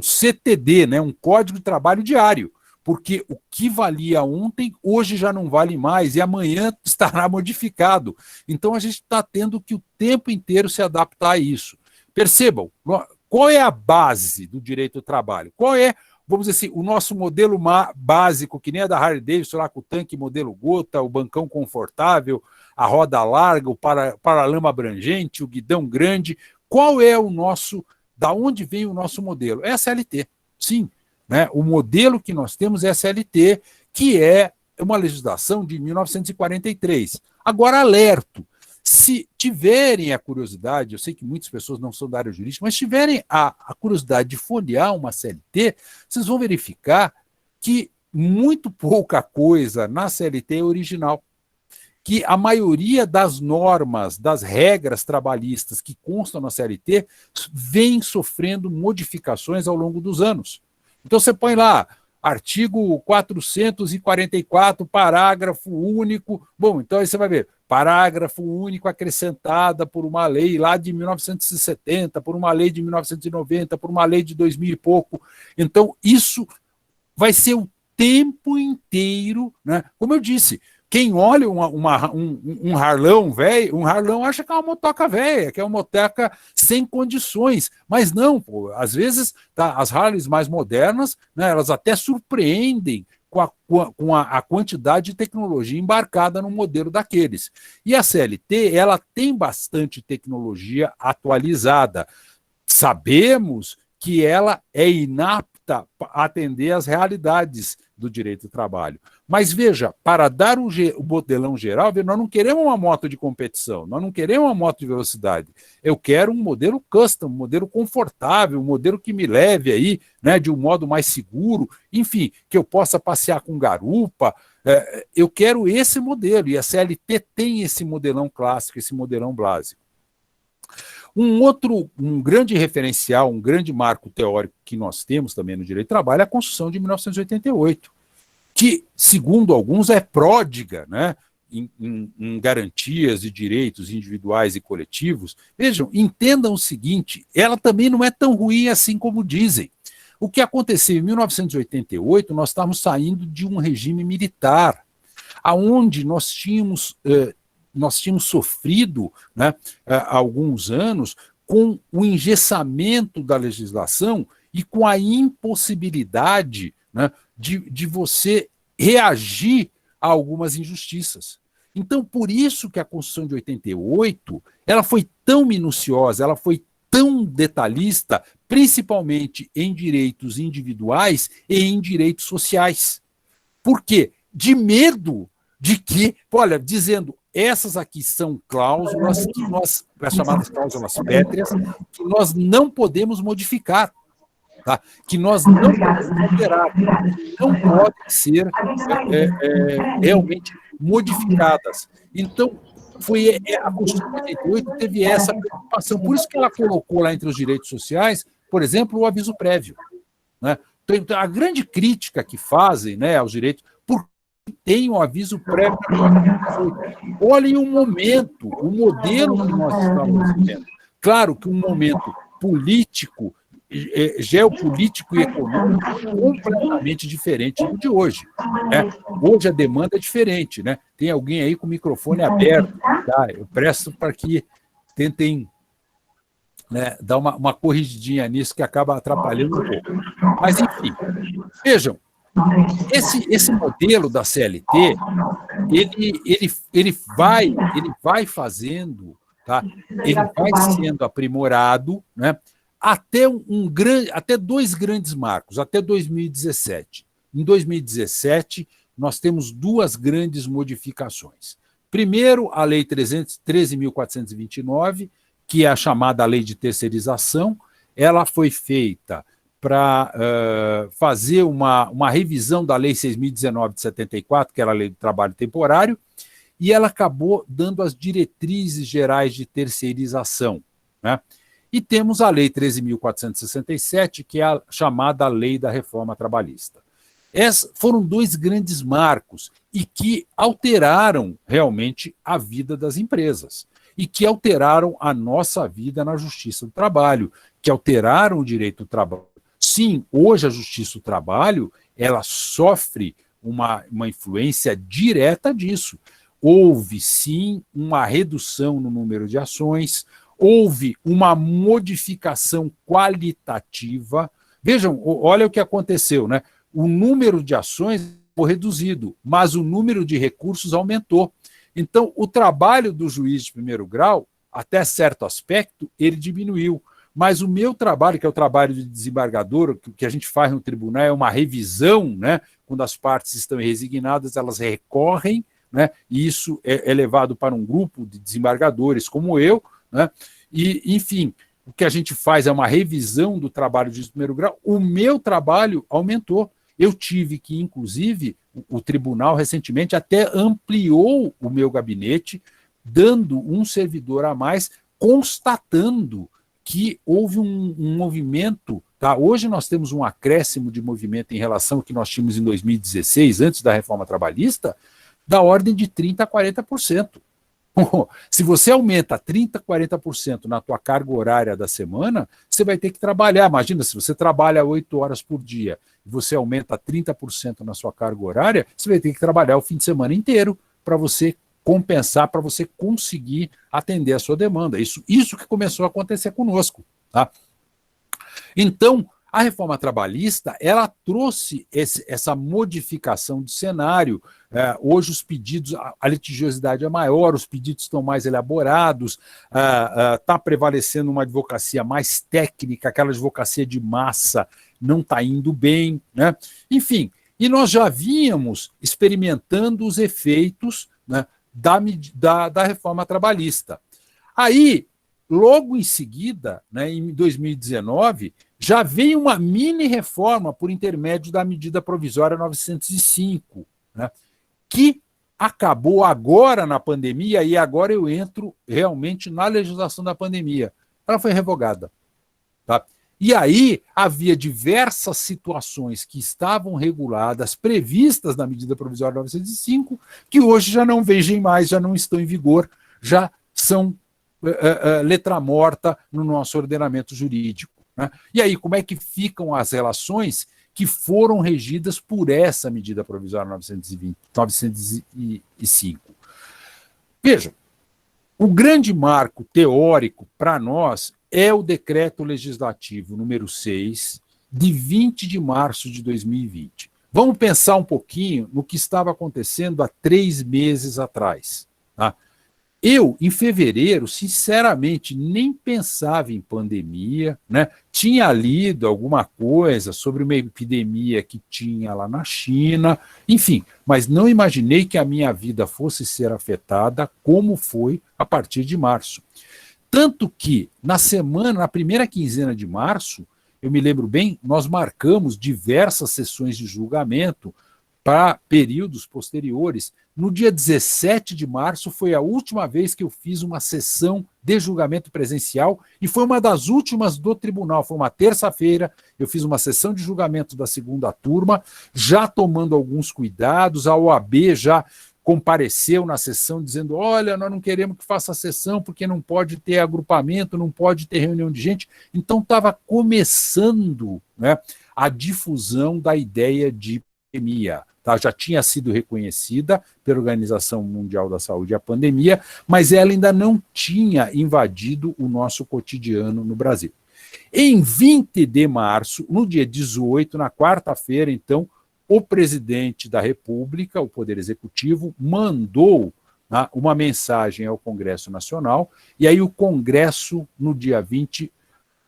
CTD, né, um Código de Trabalho Diário, porque o que valia ontem, hoje já não vale mais, e amanhã estará modificado. Então a gente está tendo que o tempo inteiro se adaptar a isso. Percebam, qual é a base do direito do trabalho? Qual é, vamos dizer assim, o nosso modelo básico, que nem a da Harley Davidson, lá com o tanque modelo gota, o bancão confortável, a roda larga, o paralama abrangente, o guidão grande. Qual é o nosso, da onde vem o nosso modelo? É a CLT, sim. Né? O modelo que nós temos é a CLT, que é uma legislação de 1943. Agora, alerto, se tiverem a curiosidade, eu sei que muitas pessoas não são da área jurídica, mas tiverem a curiosidade de folhear uma CLT, vocês vão verificar que muito pouca coisa na CLT é original. Que a maioria das normas, das regras trabalhistas que constam na CLT, vem sofrendo modificações ao longo dos anos. Então você põe lá, artigo 444, parágrafo único. Bom, então aí você vai ver, parágrafo único acrescentada por uma lei lá de 1970, por uma lei de 1990, por uma lei de 2000 e pouco. Então isso vai ser o tempo inteiro, né? Como eu disse, quem olha um Harlão velho, um Harlão acha que é uma motoca velha, que é uma motoca sem condições. Mas não, pô, às vezes tá, as Harleys mais modernas, né, elas até surpreendem com a quantidade de tecnologia embarcada no modelo daqueles. E a CLT, ela tem bastante tecnologia atualizada. Sabemos que ela é inapta a atender às realidades do direito do trabalho. Mas veja, para dar o modelão geral, nós não queremos uma moto de competição, nós não queremos uma moto de velocidade. Eu quero um modelo custom, um modelo confortável, um modelo que me leve aí, né, de um modo mais seguro, enfim, que eu possa passear com garupa. Eu quero esse modelo, e a CLT tem esse modelão clássico, esse modelão básico. Um grande referencial, um grande marco teórico que nós temos também no direito do trabalho é a Constituição de 1988, que, segundo alguns, é pródiga, né, em garantias de direitos individuais e coletivos. Vejam, entendam o seguinte, ela também não é tão ruim assim como dizem. O que aconteceu em 1988, nós estávamos saindo de um regime militar, aonde nós tínhamos sofrido, né, há alguns anos com o engessamento da legislação e com a impossibilidade, né, de você reagir a algumas injustiças. Então, por isso que a Constituição de 88 ela foi tão minuciosa, ela foi tão detalhista, principalmente em direitos individuais e em direitos sociais. Por quê? De medo de que, olha, dizendo, essas aqui são cláusulas, as chamadas cláusulas pétreas, que nós não podemos modificar, tá? Que nós não podemos alterar, que não podem ser realmente modificadas. Então, a Constituição de 88 teve essa preocupação, por isso que ela colocou lá entre os direitos sociais, por exemplo, o aviso prévio, né? Então, a grande crítica que fazem, né, aos direitos, por que tem um aviso prévio? Olhem o momento, o modelo que nós estamos vivendo. Claro que um momento político, geopolítico e econômico completamente diferente do de hoje, né? Hoje a demanda é diferente, né? Tem alguém aí com o microfone aberto, tá? Eu peço para que tentem, né, dar uma corrigidinha nisso, que acaba atrapalhando um pouco. Mas, enfim, vejam, esse modelo da CLT, ele vai fazendo, tá? Ele vai sendo aprimorado, né? Até dois grandes marcos, até 2017. Em 2017, nós temos duas grandes modificações. Primeiro, a Lei 13.429, que é a chamada Lei de Terceirização, ela foi feita para fazer uma revisão da Lei 6.019 de 74, que era a Lei do Trabalho Temporário, e ela acabou dando as diretrizes gerais de terceirização, né? E temos a Lei 13.467, que é a chamada Lei da Reforma Trabalhista. Esses foram dois grandes marcos e que alteraram realmente a vida das empresas e que alteraram a nossa vida na Justiça do Trabalho, que alteraram o direito do trabalho. Sim, hoje a Justiça do Trabalho ela sofre uma influência direta disso. Houve, sim, uma redução no número de ações, houve uma modificação qualitativa. Vejam, olha o que aconteceu, né? O número de ações foi reduzido, mas o número de recursos aumentou. Então, o trabalho do juiz de primeiro grau, até certo aspecto, ele diminuiu. Mas o meu trabalho, que é o trabalho de desembargador, que a gente faz no tribunal, é uma revisão, né? Quando as partes estão resignadas, elas recorrem, né? E isso é levado para um grupo de desembargadores como eu, né? E, enfim, o que a gente faz é uma revisão do trabalho de primeiro grau. O meu trabalho aumentou. Eu tive que, inclusive, o tribunal recentemente até ampliou o meu gabinete, dando um servidor a mais, constatando que houve um movimento. Tá? Hoje nós temos um acréscimo de movimento em relação ao que nós tínhamos em 2016, antes da reforma trabalhista, da ordem de 30% a 40%. Se você aumenta 30%, 40% na tua carga horária da semana, você vai ter que trabalhar. Imagina, se você trabalha 8 horas por dia e você aumenta 30% na sua carga horária, você vai ter que trabalhar o fim de semana inteiro para você compensar, para você conseguir atender a sua demanda. Isso que começou a acontecer conosco. Tá? Então, a reforma trabalhista, ela trouxe essa modificação do cenário. Hoje os pedidos, a litigiosidade é maior, os pedidos estão mais elaborados, está prevalecendo uma advocacia mais técnica, aquela advocacia de massa não está indo bem, né? Enfim, e nós já vínhamos experimentando os efeitos, né, da reforma trabalhista. Aí, logo em seguida, né, em 2019, já veio uma mini-reforma por intermédio da medida provisória 905, né, que acabou agora na pandemia, e agora eu entro realmente na legislação da pandemia. ela foi revogada. Tá? E aí havia diversas situações que estavam reguladas, previstas na medida provisória 905, que hoje já não vigem mais, já não estão em vigor, já são letra morta no nosso ordenamento jurídico. Né? E aí, como é que ficam as relações que foram regidas por essa medida provisória 905? Veja, o grande marco teórico para nós é o decreto legislativo número 6, de 20 de março de 2020. Vamos pensar um pouquinho no que estava acontecendo há 3 meses atrás. Tá? Eu, em fevereiro, sinceramente, nem pensava em pandemia, né? Tinha lido alguma coisa sobre uma epidemia que tinha lá na China, enfim, mas não imaginei que a minha vida fosse ser afetada como foi a partir de março. Tanto que, na primeira quinzena de março, eu me lembro bem, nós marcamos diversas sessões de julgamento para períodos posteriores. No dia 17 de março foi a última vez que eu fiz uma sessão de julgamento presencial e foi uma das últimas do tribunal. Foi uma terça-feira, eu fiz uma sessão de julgamento da segunda turma, já tomando alguns cuidados, a OAB já compareceu na sessão dizendo, olha, nós não queremos que faça a sessão porque não pode ter agrupamento, não pode ter reunião de gente. Então estava começando, né, a difusão da ideia de pandemia. Tá? Já tinha sido reconhecida pela Organização Mundial da Saúde a pandemia, mas ela ainda não tinha invadido o nosso cotidiano no Brasil. Em 20 de março, no dia 18, na quarta-feira, então, o presidente da República, o Poder Executivo, mandou, né, uma mensagem ao Congresso Nacional, e aí o Congresso, no dia 20,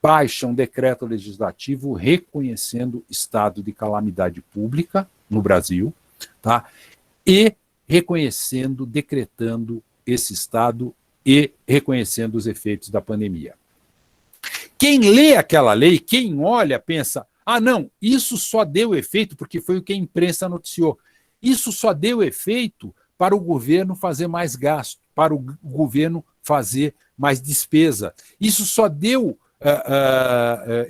baixa um decreto legislativo reconhecendo estado de calamidade pública no Brasil, tá? E reconhecendo, decretando esse estado e reconhecendo os efeitos da pandemia. Quem lê aquela lei, quem olha, pensa, ah, não, isso só deu efeito, porque foi o que a imprensa noticiou, isso só deu efeito para o governo fazer mais gasto, para o governo fazer mais despesa. Isso só deu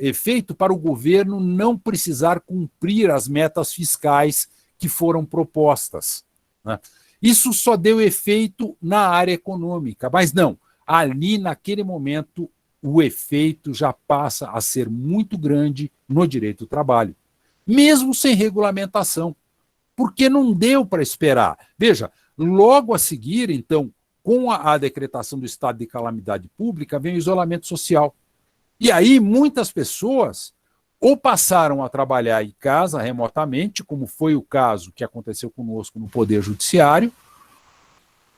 efeito para o governo não precisar cumprir as metas fiscais que foram propostas. Né? Isso só deu efeito na área econômica, mas não, ali naquele momento o efeito já passa a ser muito grande no direito do trabalho, mesmo sem regulamentação, porque não deu para esperar. Veja, logo a seguir, então, com a decretação do estado de calamidade pública, vem o isolamento social. E aí muitas pessoas ou passaram a trabalhar em casa remotamente, como foi o caso que aconteceu conosco no Poder Judiciário,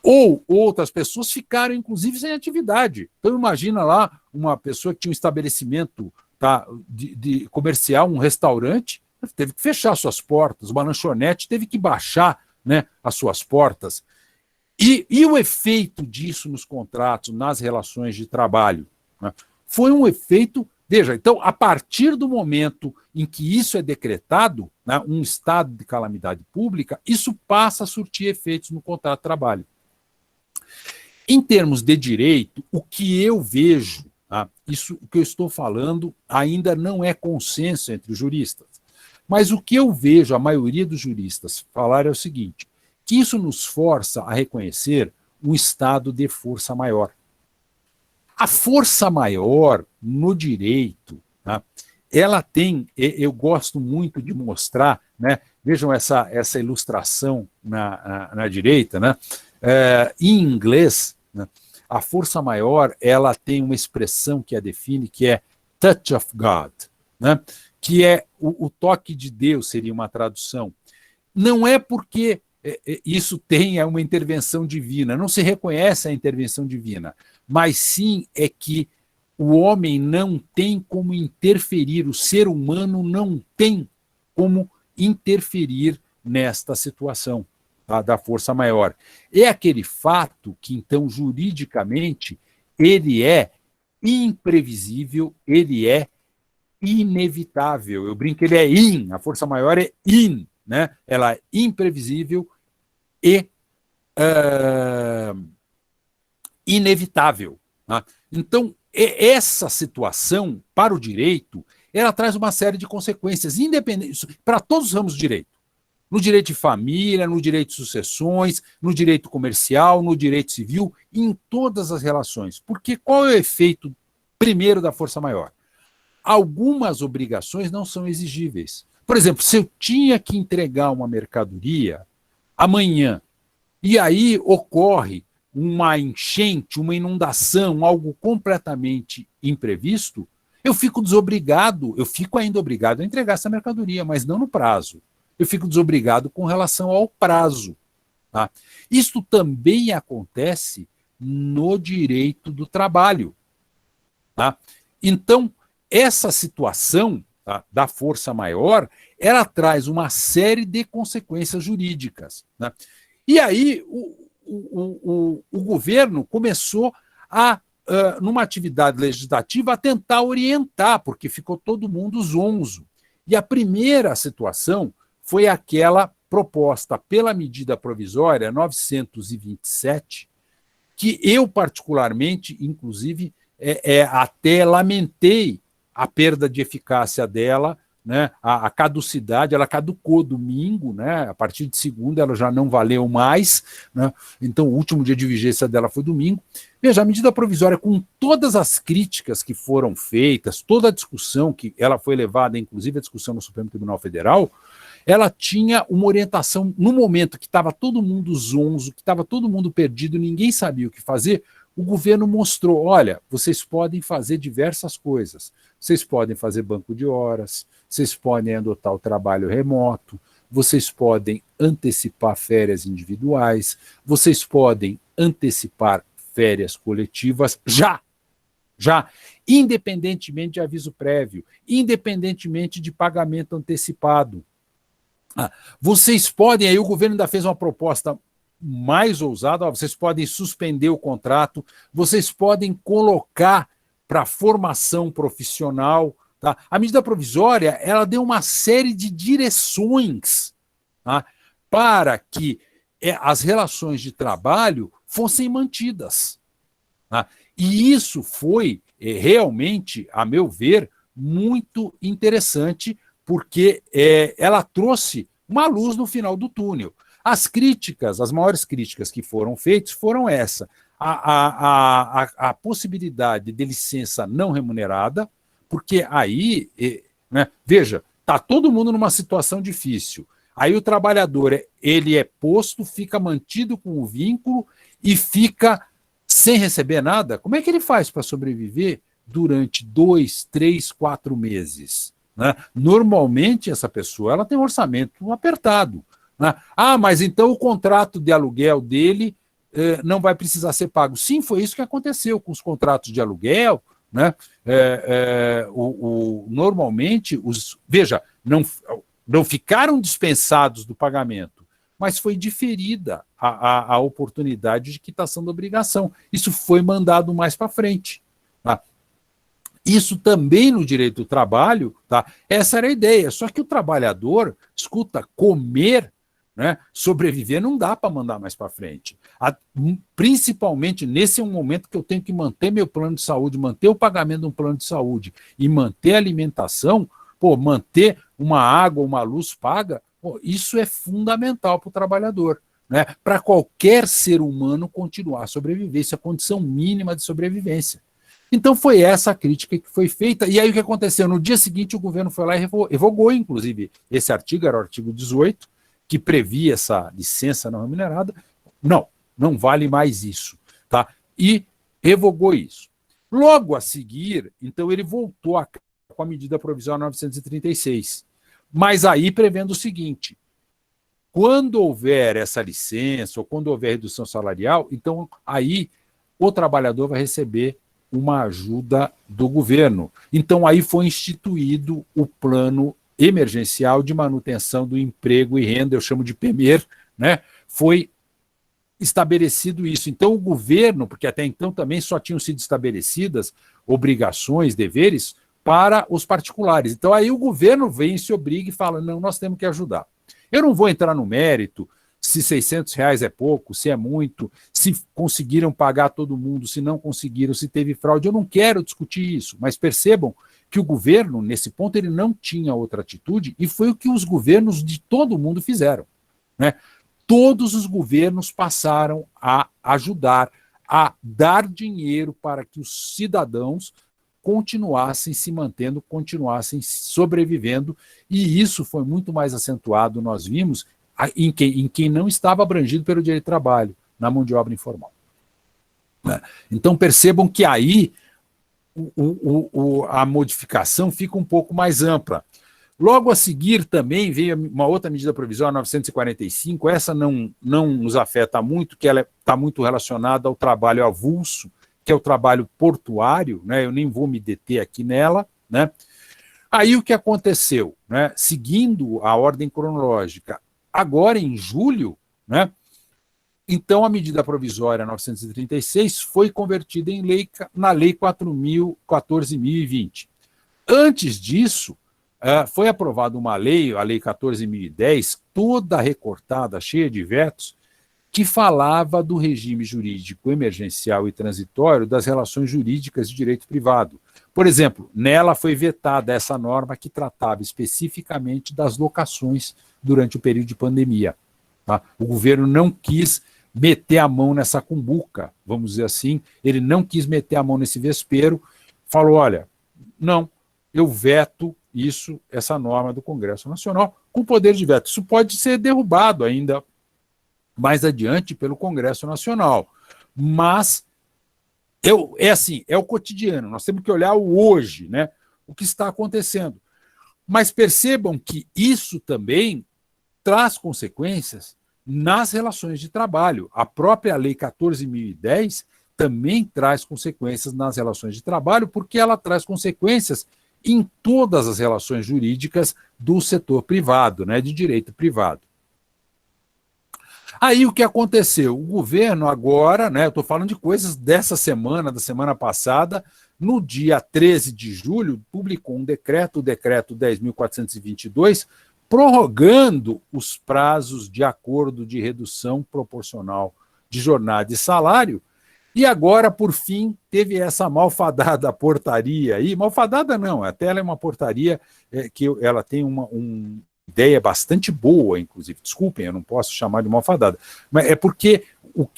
ou outras pessoas ficaram, inclusive, sem atividade. Então, imagina lá uma pessoa que tinha um estabelecimento, tá, de comercial, um restaurante, teve que fechar suas portas, uma lanchonete teve que baixar, né, as suas portas. E o efeito disso nos contratos, nas relações de trabalho, né, foi um efeito... Veja, então, a partir do momento em que isso é decretado, né, um estado de calamidade pública, isso passa a surtir efeitos no contrato de trabalho. Em termos de direito, o que eu vejo, tá, isso o que eu estou falando ainda não é consenso entre os juristas, mas o que eu vejo a maioria dos juristas falar é o seguinte, que isso nos força a reconhecer um estado de força maior. A força maior no direito, tá, ela tem, eu gosto muito de mostrar, né, vejam essa ilustração na direita, né, em inglês, né, a força maior ela tem uma expressão que a define, que é touch of God, né, que é o toque de Deus, seria uma tradução. Não é porque isso tenha uma intervenção divina, não se reconhece a intervenção divina, mas sim é que o homem não tem como interferir, o ser humano não tem como interferir nesta situação, tá, da força maior. É aquele fato que, então, juridicamente, ele é imprevisível, ele é inevitável. Eu brinco que ele é a força maior é né? Ela é imprevisível e inevitável. Tá? Então, essa situação, para o direito, ela traz uma série de consequências, independentes, para todos os ramos do direito. No direito de família, no direito de sucessões, no direito comercial, no direito civil, em todas as relações. Porque qual é o efeito, primeiro, da força maior? Algumas obrigações não são exigíveis. Por exemplo, se eu tinha que entregar uma mercadoria amanhã, e aí ocorre uma enchente, uma inundação, algo completamente imprevisto, eu fico ainda obrigado a entregar essa mercadoria, mas não no prazo. Eu fico desobrigado com relação ao prazo. Tá? Isto também acontece no direito do trabalho. Tá? Então, essa situação, tá, da força maior, ela traz uma série de consequências jurídicas. Né? E aí o governo começou a, numa atividade legislativa, a tentar orientar, porque ficou todo mundo zonzo. E a primeira situação foi aquela proposta pela medida provisória 927, que eu, particularmente, inclusive, até lamentei a perda de eficácia dela, né, a caducidade, ela caducou domingo, né, a partir de segunda ela já não valeu mais, né, então o último dia de vigência dela foi domingo. Veja, a medida provisória, com todas as críticas que foram feitas, toda a discussão que ela foi levada, inclusive a discussão no Supremo Tribunal Federal, ela tinha uma orientação, no momento que estava todo mundo zonzo, que estava todo mundo perdido, ninguém sabia o que fazer, o governo mostrou, olha, vocês podem fazer diversas coisas, vocês podem fazer banco de horas, vocês podem adotar o trabalho remoto, vocês podem antecipar férias individuais, vocês podem antecipar férias coletivas já, independentemente de aviso prévio, independentemente de pagamento antecipado. Vocês podem, aí o governo ainda fez uma proposta mais ousada, vocês podem suspender o contrato, vocês podem colocar para formação profissional. Tá? A medida provisória, ela deu uma série de direções, tá, para que as relações de trabalho fossem mantidas. Tá? E isso foi realmente, a meu ver, muito interessante, porque ela trouxe uma luz no final do túnel. As críticas, as maiores críticas que foram feitas foram essa: a possibilidade de licença não remunerada, porque aí, né, veja, está todo mundo numa situação difícil. Aí o trabalhador, ele é posto, fica mantido com o vínculo e fica sem receber nada. Como é que ele faz para sobreviver durante 2, 3, 4 meses? Né? Normalmente, essa pessoa ela tem um orçamento apertado. Né? Mas então o contrato de aluguel dele não vai precisar ser pago. Sim, foi isso que aconteceu com os contratos de aluguel. Né? Normalmente, veja, não ficaram dispensados do pagamento, mas foi diferida a oportunidade de quitação da obrigação. Isso foi mandado mais para frente. Tá? Isso também no direito do trabalho, tá? Essa era a ideia. Só que o trabalhador, escuta, comer, né, sobreviver não dá para mandar mais para frente. Principalmente nesse é um momento que eu tenho que manter meu plano de saúde, manter o pagamento de um plano de saúde e manter a alimentação, manter uma água, uma luz paga, isso é fundamental para o trabalhador. Né? Para qualquer ser humano continuar a sobreviver, isso é a condição mínima de sobrevivência. Então foi essa a crítica que foi feita, e aí o que aconteceu? No dia seguinte o governo foi lá e revogou, inclusive, esse artigo, era o artigo 18, que previa essa licença não remunerada. Não vale mais isso. Tá? E revogou isso. Logo a seguir, então ele voltou com a medida provisória 936, mas aí prevendo o seguinte: quando houver essa licença, ou quando houver redução salarial, então aí o trabalhador vai receber uma ajuda do governo. Então aí foi instituído o plano emergencial de manutenção do emprego e renda, eu chamo de PEMER, né? Foi estabelecido isso. Então o governo, porque até então também só tinham sido estabelecidas obrigações, deveres para os particulares. Então aí o governo vem, se obriga e fala, não, nós temos que ajudar. Eu não vou entrar no mérito se R$600 é pouco, se é muito, se conseguiram pagar todo mundo, se não conseguiram, se teve fraude. Eu não quero discutir isso, mas percebam que o governo, nesse ponto, ele não tinha outra atitude, e foi o que os governos de todo mundo fizeram, né? Todos os governos passaram a ajudar, a dar dinheiro para que os cidadãos continuassem se mantendo, continuassem sobrevivendo, e isso foi muito mais acentuado, nós vimos, em quem não estava abrangido pelo direito de trabalho, na mão de obra informal. Então percebam que aí a modificação fica um pouco mais ampla. Logo a seguir também veio uma outra medida provisória, 945, essa não nos afeta muito, que ela está muito relacionada ao trabalho avulso, que é o trabalho portuário, né? Eu nem vou me deter aqui nela, né? Aí o que aconteceu, né? Seguindo a ordem cronológica, agora em julho, né? Então a medida provisória 936 foi convertida em lei, na Lei 14.020. Antes disso, foi aprovada uma lei, a Lei 14.010, toda recortada, cheia de vetos, que falava do regime jurídico emergencial e transitório das relações jurídicas de direito privado. Por exemplo, nela foi vetada essa norma que tratava especificamente das locações durante o período de pandemia. Tá? O governo não quis meter a mão nessa cumbuca, vamos dizer assim, ele não quis meter a mão nesse vespeiro, falou, olha, não, eu veto isso, essa norma do Congresso Nacional, com poder de veto. Isso pode ser derrubado ainda mais adiante pelo Congresso Nacional. Mas é assim, é o cotidiano, nós temos que olhar o hoje, né? O que está acontecendo. Mas percebam que isso também traz consequências nas relações de trabalho. A própria Lei 14.010 também traz consequências nas relações de trabalho, porque ela traz consequências em todas as relações jurídicas do setor privado, né, de direito privado. Aí o que aconteceu? O governo agora, né, eu estou falando de coisas dessa semana, da semana passada, no dia 13 de julho, publicou um decreto, o decreto 10.422, prorrogando os prazos de acordo de redução proporcional de jornada e salário, e agora, por fim, teve essa malfadada portaria aí, malfadada não, até ela é uma portaria que ela tem uma ideia bastante boa, inclusive, desculpem, eu não posso chamar de malfadada, mas é porque o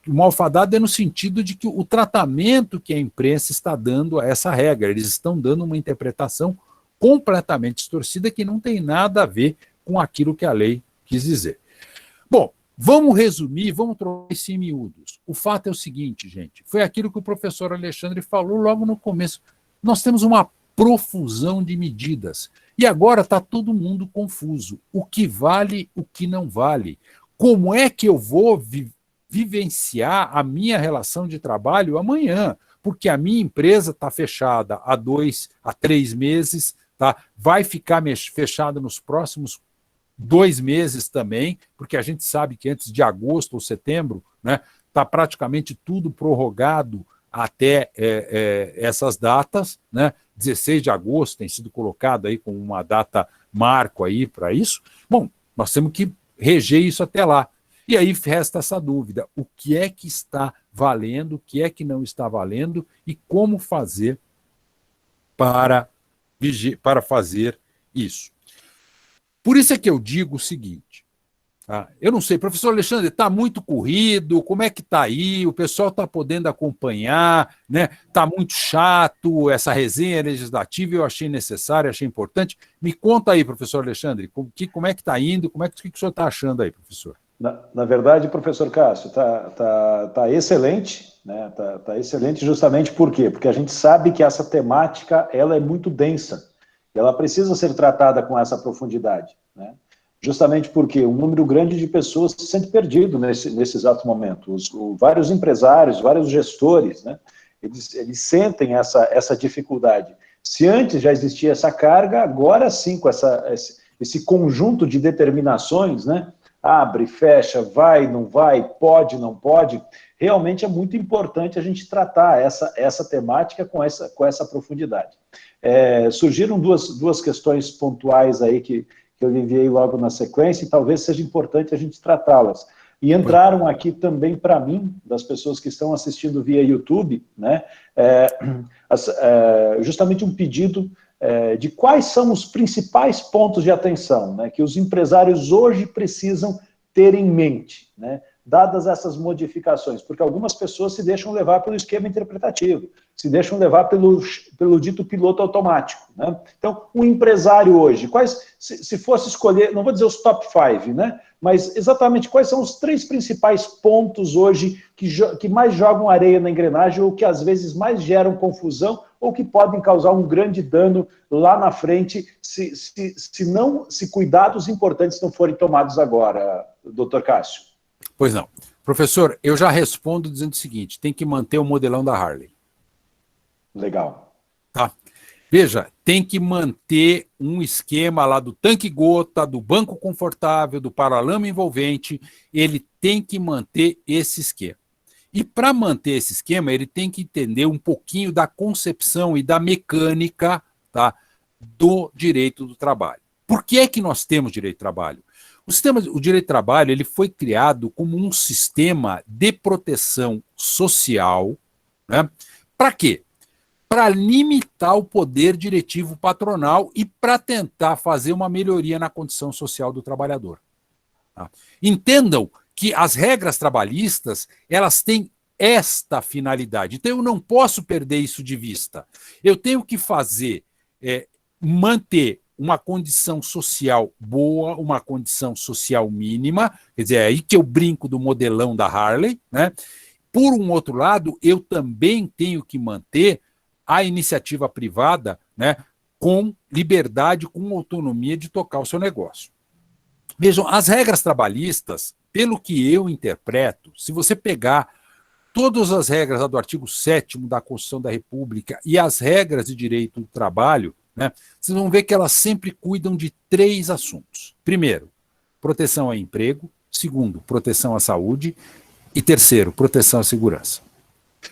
malfadado é no sentido de que o tratamento que a imprensa está dando a essa regra, eles estão dando uma interpretação completamente distorcida que não tem nada a ver com aquilo que a lei quis dizer. Bom, vamos resumir, vamos trocar isso em miúdos. O fato é o seguinte, gente, foi aquilo que o professor Alexandre falou logo no começo. Nós temos uma profusão de medidas. E agora está todo mundo confuso. O que vale, o que não vale. Como é que eu vou vivenciar a minha relação de trabalho amanhã? Porque a minha empresa está fechada há 2 a 3 meses, tá? Vai ficar fechada nos próximos 2 meses também, porque a gente sabe que antes de agosto ou setembro, né, está praticamente tudo prorrogado até essas datas, né? 16 de agosto tem sido colocado aí como uma data marco aí para isso. Bom, nós temos que reger isso até lá. E aí resta essa dúvida, o que é que está valendo, o que é que não está valendo e como fazer para fazer isso. Por isso é que eu digo o seguinte, eu não sei, professor Alexandre, está muito corrido, como é que está aí? O pessoal está podendo acompanhar, né? Está muito chato essa resenha legislativa, eu achei necessária, achei importante. Me conta aí, professor Alexandre, como é que está indo, o que o senhor está achando aí, professor? Na verdade, professor Cássio, está excelente, né? Tá excelente justamente por quê? Porque a gente sabe que essa temática ela é muito densa, ela precisa ser tratada com essa profundidade, né? Justamente porque um número grande de pessoas se sente perdido nesse exato momento. Vários empresários, vários gestores, né, eles sentem essa dificuldade. Se antes já existia essa carga, agora sim, com esse conjunto de determinações, né, abre, fecha, vai, não vai, pode, não pode, realmente é muito importante a gente tratar essa temática com essa profundidade. Surgiram duas questões pontuais aí que que eu enviei logo na sequência, e talvez seja importante a gente tratá-las. E entraram aqui também para mim, das pessoas que estão assistindo via YouTube, né, justamente um pedido de quais são os principais pontos de atenção, né, que os empresários hoje precisam ter em mente, né, dadas essas modificações, porque algumas pessoas se deixam levar pelo esquema interpretativo, se deixam levar pelo dito piloto automático, né? Então, um empresário hoje, se fosse escolher, não vou dizer os top 5, né? Mas exatamente quais são os 3 principais pontos hoje que mais jogam areia na engrenagem ou que às vezes mais geram confusão ou que podem causar um grande dano lá na frente se cuidados importantes não forem tomados agora, doutor Cássio? Pois não. Professor, eu já respondo dizendo o seguinte, tem que manter o modelão da Harley. Legal. Tá? Veja, tem que manter um esquema lá do tanque-gota, do banco confortável, do paralama envolvente, ele tem que manter esse esquema. E para manter esse esquema, ele tem que entender um pouquinho da concepção e da mecânica, tá, do direito do trabalho. Por que é que nós temos direito do trabalho? O direito do trabalho ele foi criado como um sistema de proteção social, né? Para quê? Para limitar o poder diretivo patronal e para tentar fazer uma melhoria na condição social do trabalhador. Tá? Entendam que as regras trabalhistas elas têm esta finalidade. Então eu não posso perder isso de vista. Eu tenho que manter uma condição social boa, uma condição social mínima, quer dizer, é aí que eu brinco do modelão da Harley, né? Por um outro lado, eu também tenho que manter a iniciativa privada, né, com liberdade, com autonomia de tocar o seu negócio. Vejam, as regras trabalhistas, pelo que eu interpreto, se você pegar todas as regras do artigo 7º da Constituição da República e as regras de direito do trabalho, né, vocês vão ver que elas sempre cuidam de 3 assuntos. Primeiro, proteção ao emprego. Segundo, proteção à saúde. E terceiro, proteção à segurança.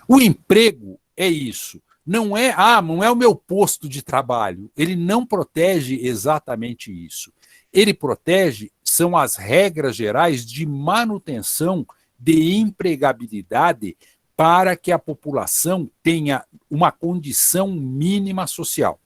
O emprego é isso. Não é o meu posto de trabalho. Ele não protege exatamente isso. Ele protege, são as regras gerais de manutenção de empregabilidade para que a população tenha uma condição mínima social.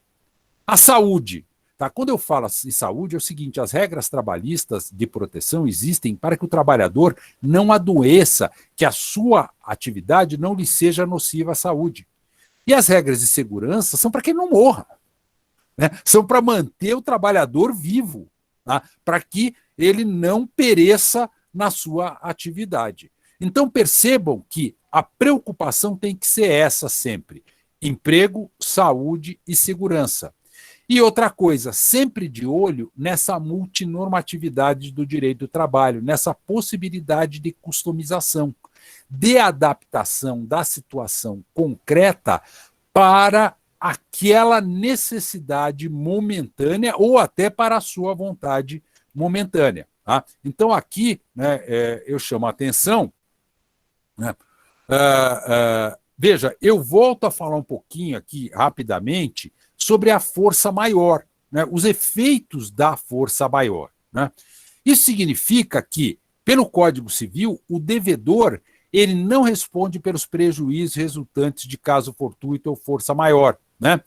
A saúde. Tá? Quando eu falo em saúde, é o seguinte, as regras trabalhistas de proteção existem para que o trabalhador não adoeça, que a sua atividade não lhe seja nociva à saúde. E as regras de segurança são para que ele não morra, né? São para manter o trabalhador vivo, tá? Para que ele não pereça na sua atividade. Então percebam que a preocupação tem que ser essa sempre: emprego, saúde e segurança. E outra coisa, sempre de olho nessa multinormatividade do direito do trabalho, nessa possibilidade de customização, de adaptação da situação concreta para aquela necessidade momentânea ou até para a sua vontade momentânea. Tá? Então aqui, né, eu chamo a atenção, né, veja, eu volto a falar um pouquinho aqui rapidamente sobre a força maior, né, os efeitos da força maior. Né? Isso significa que, pelo Código Civil, o devedor ele não responde pelos prejuízos resultantes de caso fortuito ou força maior. Né?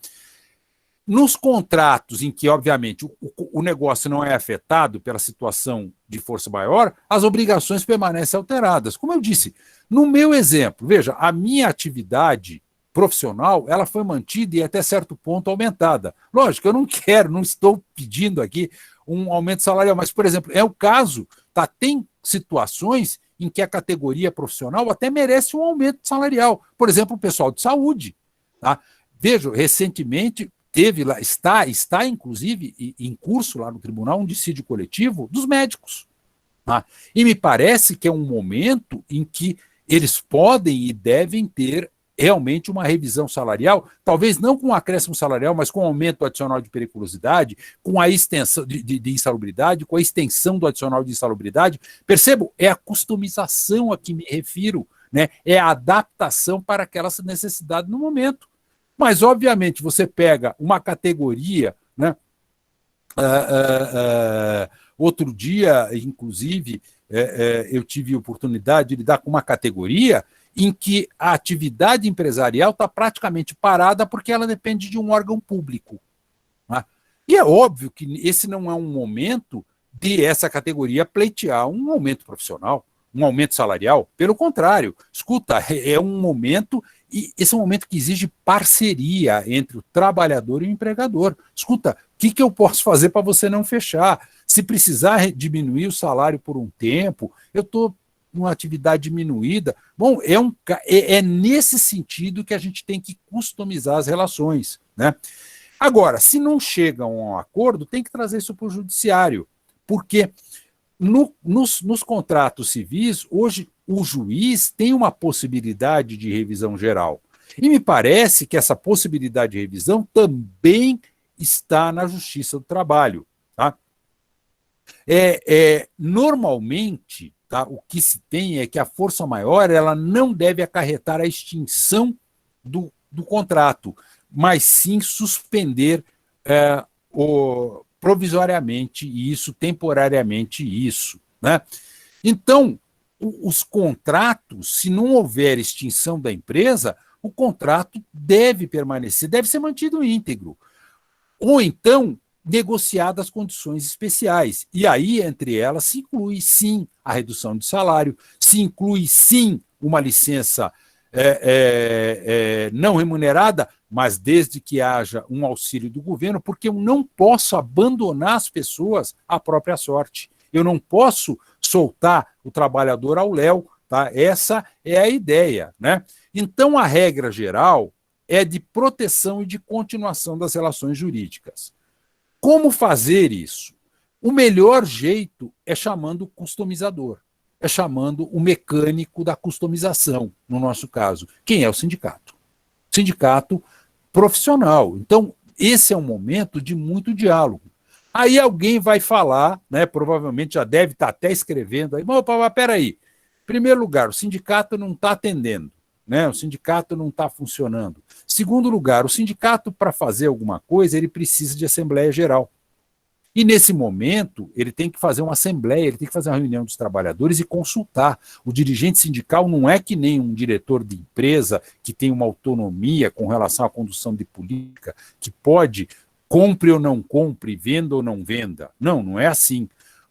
Nos contratos em que, obviamente, o negócio não é afetado pela situação de força maior, as obrigações permanecem alteradas. Como eu disse, no meu exemplo, veja, a minha atividade profissional, ela foi mantida e até certo ponto aumentada. Lógico, eu não estou pedindo aqui um aumento salarial, mas, por exemplo, é o caso, tá? Tem situações em que a categoria profissional até merece um aumento salarial. Por exemplo, o pessoal de saúde. Tá? Veja, recentemente teve lá, está inclusive em curso lá no tribunal um dissídio coletivo dos médicos. Tá? E me parece que é um momento em que eles podem e devem ter realmente uma revisão salarial, talvez não com um acréscimo salarial, mas com um aumento adicional de periculosidade, com a extensão de insalubridade, com a extensão do adicional de insalubridade. Percebam, é a customização a que me refiro, né? É a adaptação para aquela necessidade no momento. Mas, obviamente, você pega uma categoria, né, Outro dia, inclusive, eu tive a oportunidade de lidar com uma categoria em que a atividade empresarial está praticamente parada porque ela depende de um órgão público. Né? E é óbvio que esse não é um momento de essa categoria pleitear um aumento profissional, um aumento salarial. Pelo contrário, escuta, é um momento, e esse é um momento que exige parceria entre o trabalhador e o empregador. Escuta, o que eu posso fazer para você não fechar? Se precisar diminuir o salário por um tempo, eu estou uma atividade diminuída. Bom, é nesse sentido que a gente tem que customizar as relações. Né? Agora, se não chegam a um acordo, tem que trazer isso para o judiciário, porque nos contratos civis, hoje o juiz tem uma possibilidade de revisão geral. E me parece que essa possibilidade de revisão também está na Justiça do Trabalho. Tá? Normalmente, tá, o que se tem é que a força maior ela não deve acarretar a extinção do contrato, mas sim suspender provisoriamente isso, temporariamente isso. Né? Então, os contratos, se não houver extinção da empresa, o contrato deve permanecer, deve ser mantido íntegro. Ou então, negociadas condições especiais. E aí, entre elas, se inclui, sim, a redução de salário, se inclui, sim, uma licença não remunerada, mas desde que haja um auxílio do governo, porque eu não posso abandonar as pessoas à própria sorte. Eu não posso soltar o trabalhador ao léu. Tá? Essa é a ideia. Né? Então, a regra geral é de proteção e de continuação das relações jurídicas. Como fazer isso? O melhor jeito é chamando o customizador, é chamando o mecânico da customização, no nosso caso. Quem é o sindicato? Sindicato profissional. Então, esse é um momento de muito diálogo. Aí alguém vai falar, né, provavelmente já deve estar até escrevendo aí, mas peraí, em primeiro lugar, o sindicato não está atendendo, né, o sindicato não está funcionando. Segundo lugar, o sindicato, para fazer alguma coisa, ele precisa de Assembleia Geral. E, nesse momento, ele tem que fazer uma assembleia, ele tem que fazer uma reunião dos trabalhadores e consultar. O dirigente sindical não é que nem um diretor de empresa que tem uma autonomia com relação à condução de política, que pode, compre ou não compre, venda ou não venda. Não, não é assim.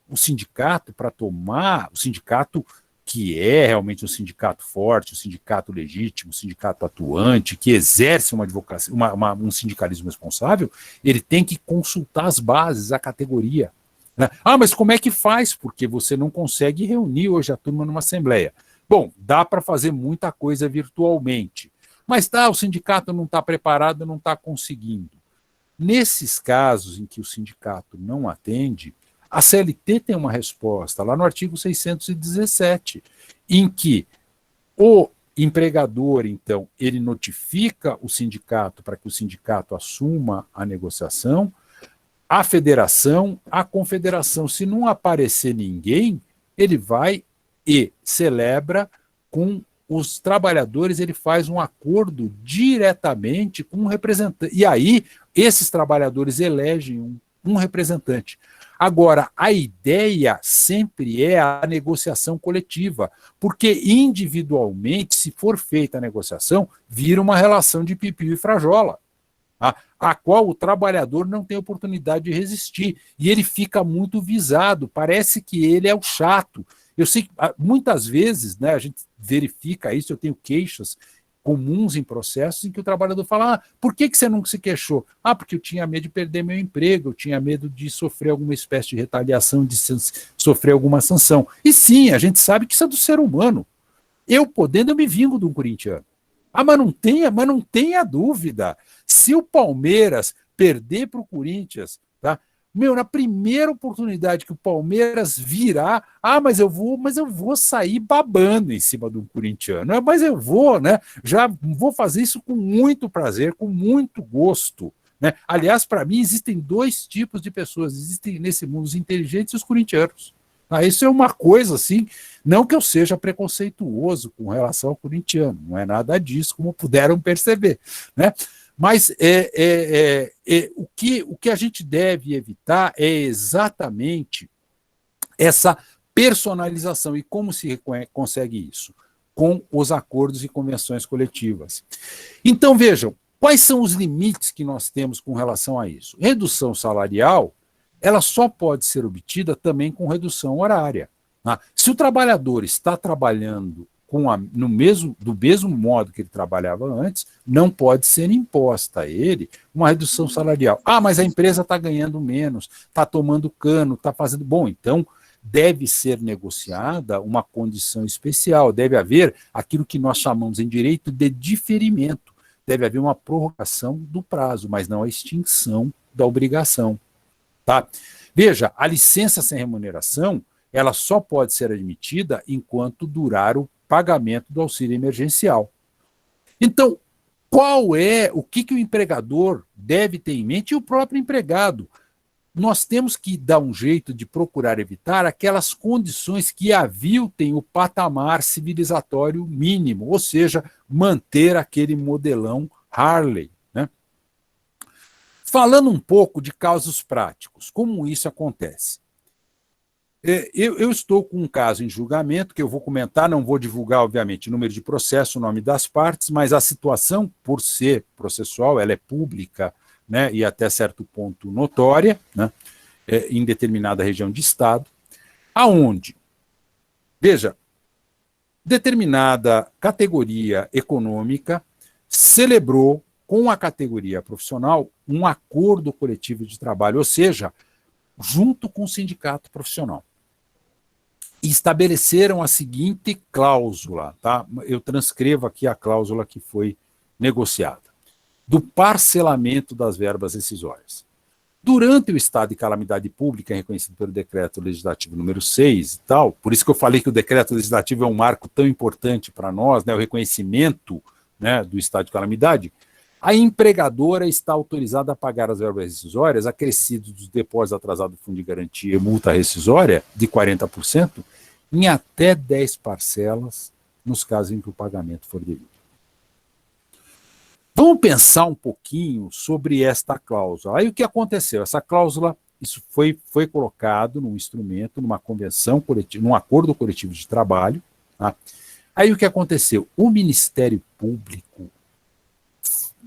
O sindicato, para tomar, o sindicato que é realmente um sindicato forte, um sindicato legítimo, um sindicato atuante, que exerce uma advocacia, um sindicalismo responsável, ele tem que consultar as bases, a categoria. Né? Mas como é que faz? Porque você não consegue reunir hoje a turma numa assembleia. Bom, dá para fazer muita coisa virtualmente, mas o sindicato não está preparado, não está conseguindo. Nesses casos em que o sindicato não atende, a CLT tem uma resposta, lá no artigo 617, em que o empregador, então, ele notifica o sindicato para que o sindicato assuma a negociação, a federação, a confederação. Se não aparecer ninguém, ele vai e celebra com os trabalhadores, ele faz um acordo diretamente com um representante. E aí, esses trabalhadores elegem um representante. Agora, a ideia sempre é a negociação coletiva, porque individualmente, se for feita a negociação, vira uma relação de pipiu e frajola, a qual o trabalhador não tem oportunidade de resistir, e ele fica muito visado, parece que ele é o chato. Eu sei que muitas vezes, né, a gente verifica isso, eu tenho queixas comuns em processos em que o trabalhador fala, por que você não se queixou? Porque eu tinha medo de perder meu emprego, eu tinha medo de sofrer alguma espécie de retaliação, de sofrer alguma sanção. E sim, a gente sabe que isso é do ser humano. Eu podendo, eu me vingo de um corintiano. Mas não tenha dúvida, se o Palmeiras perder para o Corinthians, tá? Na primeira oportunidade que o Palmeiras virar, mas eu vou sair babando em cima de um corintiano. Mas eu vou, né? Já vou fazer isso com muito prazer, com muito gosto. Né? Aliás, para mim, existem dois tipos de pessoas. Existem nesse mundo os inteligentes e os corintianos. Isso é uma coisa assim, não que eu seja preconceituoso com relação ao corintiano, não é nada disso, como puderam perceber. Né? Mas o que a gente deve evitar é exatamente essa personalização. E como se consegue isso? Com os acordos e convenções coletivas. Então, vejam, quais são os limites que nós temos com relação a isso? Redução salarial, ela só pode ser obtida também com redução horária. Tá? Se o trabalhador está trabalhando do mesmo modo que ele trabalhava antes, não pode ser imposta a ele uma redução salarial. Ah, mas a empresa está ganhando menos, está tomando cano, está fazendo... Bom, então deve ser negociada uma condição especial, deve haver aquilo que nós chamamos em direito de diferimento, deve haver uma prorrogação do prazo, mas não a extinção da obrigação. Tá? Veja, a licença sem remuneração, ela só pode ser admitida enquanto durar o pagamento do auxílio emergencial. Então, o que o empregador deve ter em mente e o próprio empregado? Nós temos que dar um jeito de procurar evitar aquelas condições que aviltem o patamar civilizatório mínimo, ou seja, manter aquele modelão Harley. Né? Falando um pouco de casos práticos, como isso acontece? Eu estou com um caso em julgamento que eu vou comentar, não vou divulgar, obviamente, o número de processo, o nome das partes, mas a situação, por ser processual, ela é pública, né, e até certo ponto notória, né, em determinada região de Estado, aonde, veja, determinada categoria econômica celebrou com a categoria profissional um acordo coletivo de trabalho, ou seja, junto com o sindicato profissional. E estabeleceram a seguinte cláusula, tá? Eu transcrevo aqui a cláusula que foi negociada, do parcelamento das verbas rescisórias. Durante o estado de calamidade pública, reconhecido pelo decreto legislativo número 6 e tal, por isso que eu falei que o decreto legislativo é um marco tão importante para nós, né, o reconhecimento, né, do estado de calamidade, a empregadora está autorizada a pagar as verbas rescisórias acrescidas dos depósitos atrasados do Fundo de Garantia e multa rescisória de 40% em até 10 parcelas nos casos em que o pagamento for devido. Vamos pensar um pouquinho sobre esta cláusula. Aí o que aconteceu? Essa cláusula, isso foi colocado num instrumento, numa convenção coletiva, num acordo coletivo de trabalho. Tá? Aí o que aconteceu? O Ministério Público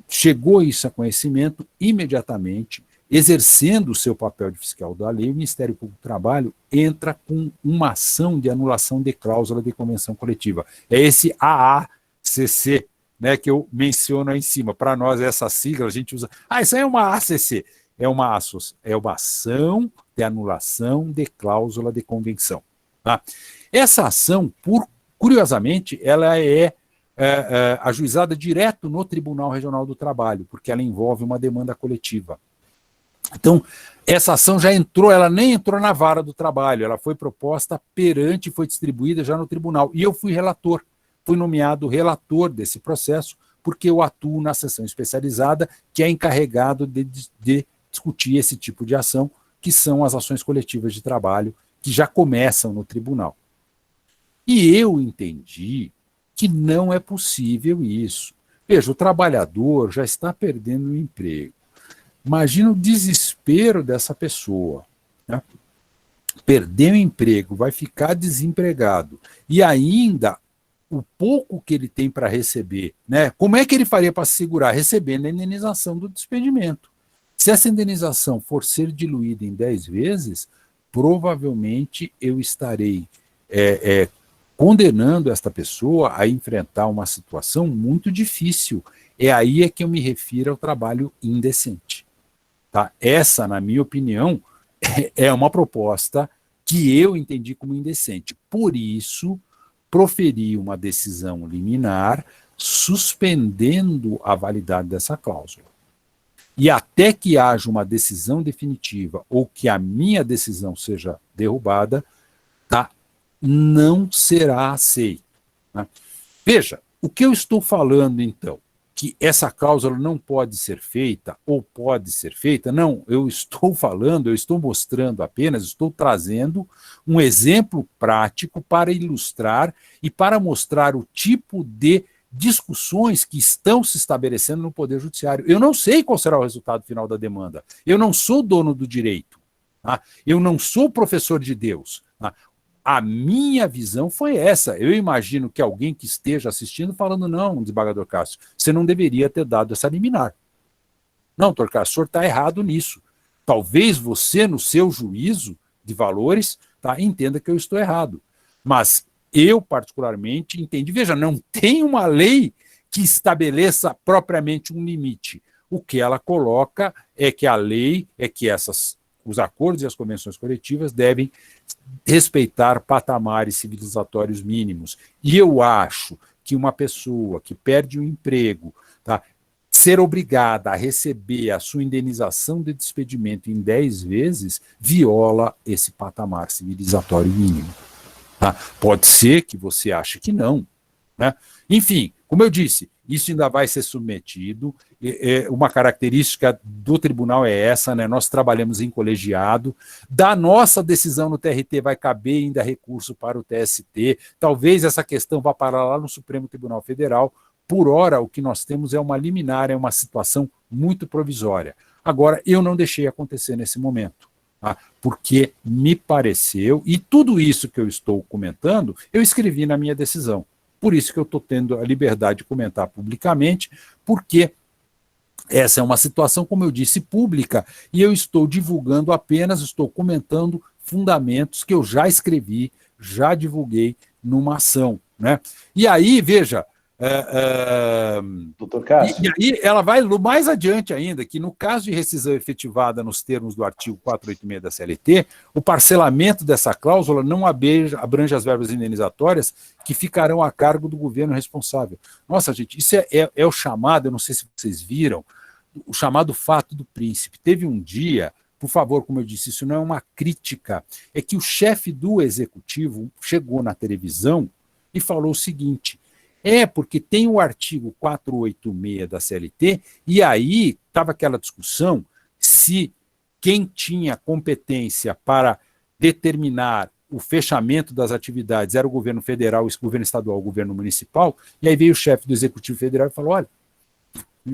chegou isso a conhecimento imediatamente, exercendo o seu papel de fiscal da lei, o Ministério Público do Trabalho entra com uma ação de anulação de cláusula de convenção coletiva. É esse AACC, né, que eu menciono aí em cima. Para nós, essa sigla, a gente usa... isso aí é uma ACC. É uma ação de anulação de cláusula de convenção. Tá? Essa ação, curiosamente, ela é ajuizada direto no Tribunal Regional do Trabalho, porque ela envolve uma demanda coletiva. Então, essa ação já entrou, ela nem entrou na vara do trabalho, ela foi proposta perante, foi distribuída já no tribunal. E eu fui relator, fui nomeado relator desse processo, porque eu atuo na seção especializada, que é encarregado de discutir esse tipo de ação, que são as ações coletivas de trabalho, que já começam no tribunal. E eu entendi que não é possível isso. Veja, o trabalhador já está perdendo o emprego. Imagina o desespero dessa pessoa. Né? Perder o emprego, vai ficar desempregado. E ainda, o pouco que ele tem para receber, né? Como é que ele faria para se segurar? Recebendo a indenização do despedimento. Se essa indenização for ser diluída em 10 vezes, provavelmente eu estarei condenando esta pessoa a enfrentar uma situação muito difícil. É aí que eu me refiro ao trabalho indecente. Tá? Essa, na minha opinião, é uma proposta que eu entendi como indecente. Por isso, proferi uma decisão liminar suspendendo a validade dessa cláusula. E até que haja uma decisão definitiva ou que a minha decisão seja derrubada, tá? Não será aceito. Né? Veja, o que eu estou falando, então, que essa cláusula não pode ser feita ou pode ser feita, não, eu estou falando, eu estou mostrando apenas, estou trazendo um exemplo prático para ilustrar e para mostrar o tipo de discussões que estão se estabelecendo no Poder Judiciário. Eu não sei qual será o resultado final da demanda. Eu não sou dono do direito. Tá? Eu não sou professor de Deus. Tá? A minha visão foi essa. Eu imagino que alguém que esteja assistindo falando, não, desembargador Cássio, você não deveria ter dado essa liminar. Não, doutor Cássio, o senhor está errado nisso. Talvez você, no seu juízo de valores, tá, entenda que eu estou errado. Mas eu, particularmente, entendi. Veja, não tem uma lei que estabeleça propriamente um limite. O que ela coloca é que a lei, é que os acordos e as convenções coletivas devem respeitar patamares civilizatórios mínimos. E eu acho que uma pessoa que perde o emprego, tá, ser obrigada a receber a sua indenização de despedimento em 10 vezes, viola esse patamar civilizatório mínimo. Tá? Pode ser que você ache que não. Né? Enfim, como eu disse, isso ainda vai ser submetido. Uma característica do tribunal é essa, né? Nós trabalhamos em colegiado. Da nossa decisão no TRT vai caber ainda recurso para o TST. Talvez essa questão vá parar lá no Supremo Tribunal Federal. Por hora, o que nós temos é uma liminar, é uma situação muito provisória. Agora, eu não deixei acontecer nesse momento, tá? Porque me pareceu, e tudo isso que eu estou comentando, eu escrevi na minha decisão. Por isso que eu estou tendo a liberdade de comentar publicamente, porque essa é uma situação, como eu disse, pública, e eu estou divulgando apenas, estou comentando fundamentos que eu já escrevi, já divulguei numa ação. Né? E aí, veja, Doutor Cássio. E aí ela vai mais adiante ainda, que no caso de rescisão efetivada nos termos do artigo 486 da CLT, o parcelamento dessa cláusula não abrange as verbas indenizatórias que ficarão a cargo do governo responsável. Nossa, gente, isso é o chamado, eu não sei se vocês viram, o chamado fato do príncipe. Teve um dia, por favor, como eu disse, isso não é uma crítica, é que o chefe do executivo chegou na televisão e falou o seguinte: porque tem o artigo 486 da CLT, e aí estava aquela discussão se quem tinha competência para determinar o fechamento das atividades era o governo federal, o governo estadual, o governo municipal, e aí veio o chefe do Executivo Federal e falou, olha,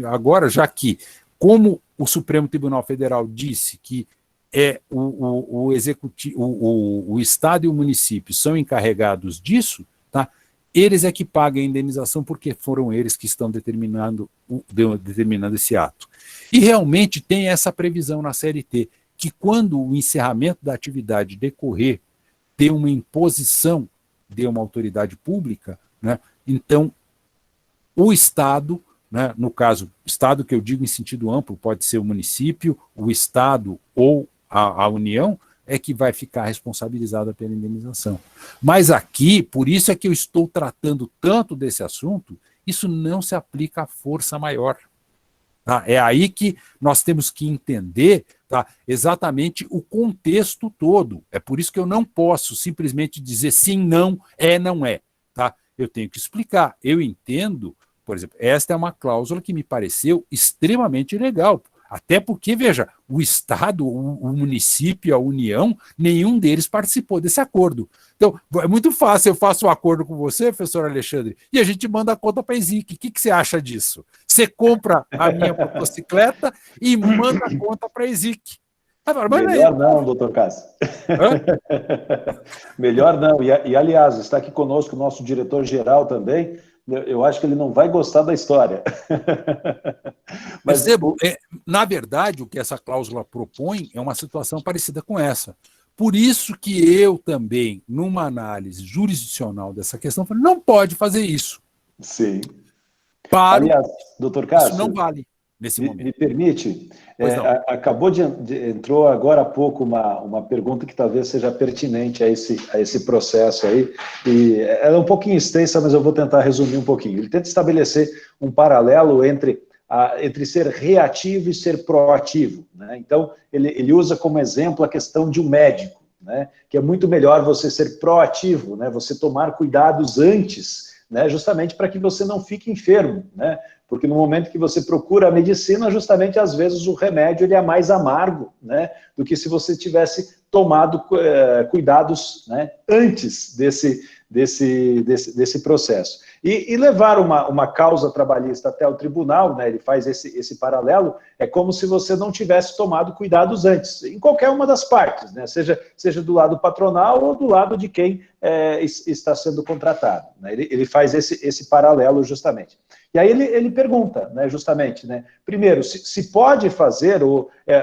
agora já que, como o Supremo Tribunal Federal disse que o Estado e o município são encarregados disso, tá? Eles é que pagam a indenização porque foram eles que estão determinando esse ato. E realmente tem essa previsão na CLT, que quando o encerramento da atividade decorrer de uma imposição de uma autoridade pública, né, então o Estado, né, no caso, Estado que eu digo em sentido amplo, pode ser o município, o Estado ou a União, é que vai ficar responsabilizada pela indenização. Mas aqui, por isso é que eu estou tratando tanto desse assunto, isso não se aplica à força maior. Tá? É aí que nós temos que entender, tá, exatamente o contexto todo. É por isso que eu não posso simplesmente dizer sim, não é. Tá? Eu tenho que explicar. Eu entendo, por exemplo, esta é uma cláusula que me pareceu extremamente ilegal. Até porque, veja, o Estado, o município, a União, nenhum deles participou desse acordo. Então, é muito fácil, eu faço um acordo com você, professor Alexandre, e a gente manda a conta para a ESIC. O que você acha disso? Você compra a minha motocicleta e manda a conta para a ESIC. Melhor não, doutor Cássio. Melhor não. E, aliás, está aqui conosco o nosso diretor-geral também. Eu acho que ele não vai gostar da história. Mas, na verdade, o que essa cláusula propõe é uma situação parecida com essa. Por isso que eu também, numa análise jurisdicional dessa questão, falei, não pode fazer isso. Sim. Aliás, doutor Cássio, isso não vale nesse momento. Me permite? Entrou agora há pouco uma pergunta que talvez seja pertinente a esse processo aí, e ela é um pouquinho extensa, mas eu vou tentar resumir um pouquinho. Ele tenta estabelecer um paralelo entre ser reativo e ser proativo, né? Então, ele usa como exemplo a questão de um médico, né? Que é muito melhor você ser proativo, né? Você tomar cuidados antes, né? Justamente para que você não fique enfermo, né? Porque no momento que você procura a medicina, justamente, às vezes, o remédio ele é mais amargo, né, do que se você tivesse tomado cuidados, né, antes desse processo. E levar uma causa trabalhista até o tribunal, né, ele faz esse paralelo, é como se você não tivesse tomado cuidados antes, em qualquer uma das partes, né, seja do lado patronal ou do lado de quem está sendo contratado. Né, ele faz esse paralelo justamente. E aí ele pergunta, né, justamente, né, primeiro, se pode fazer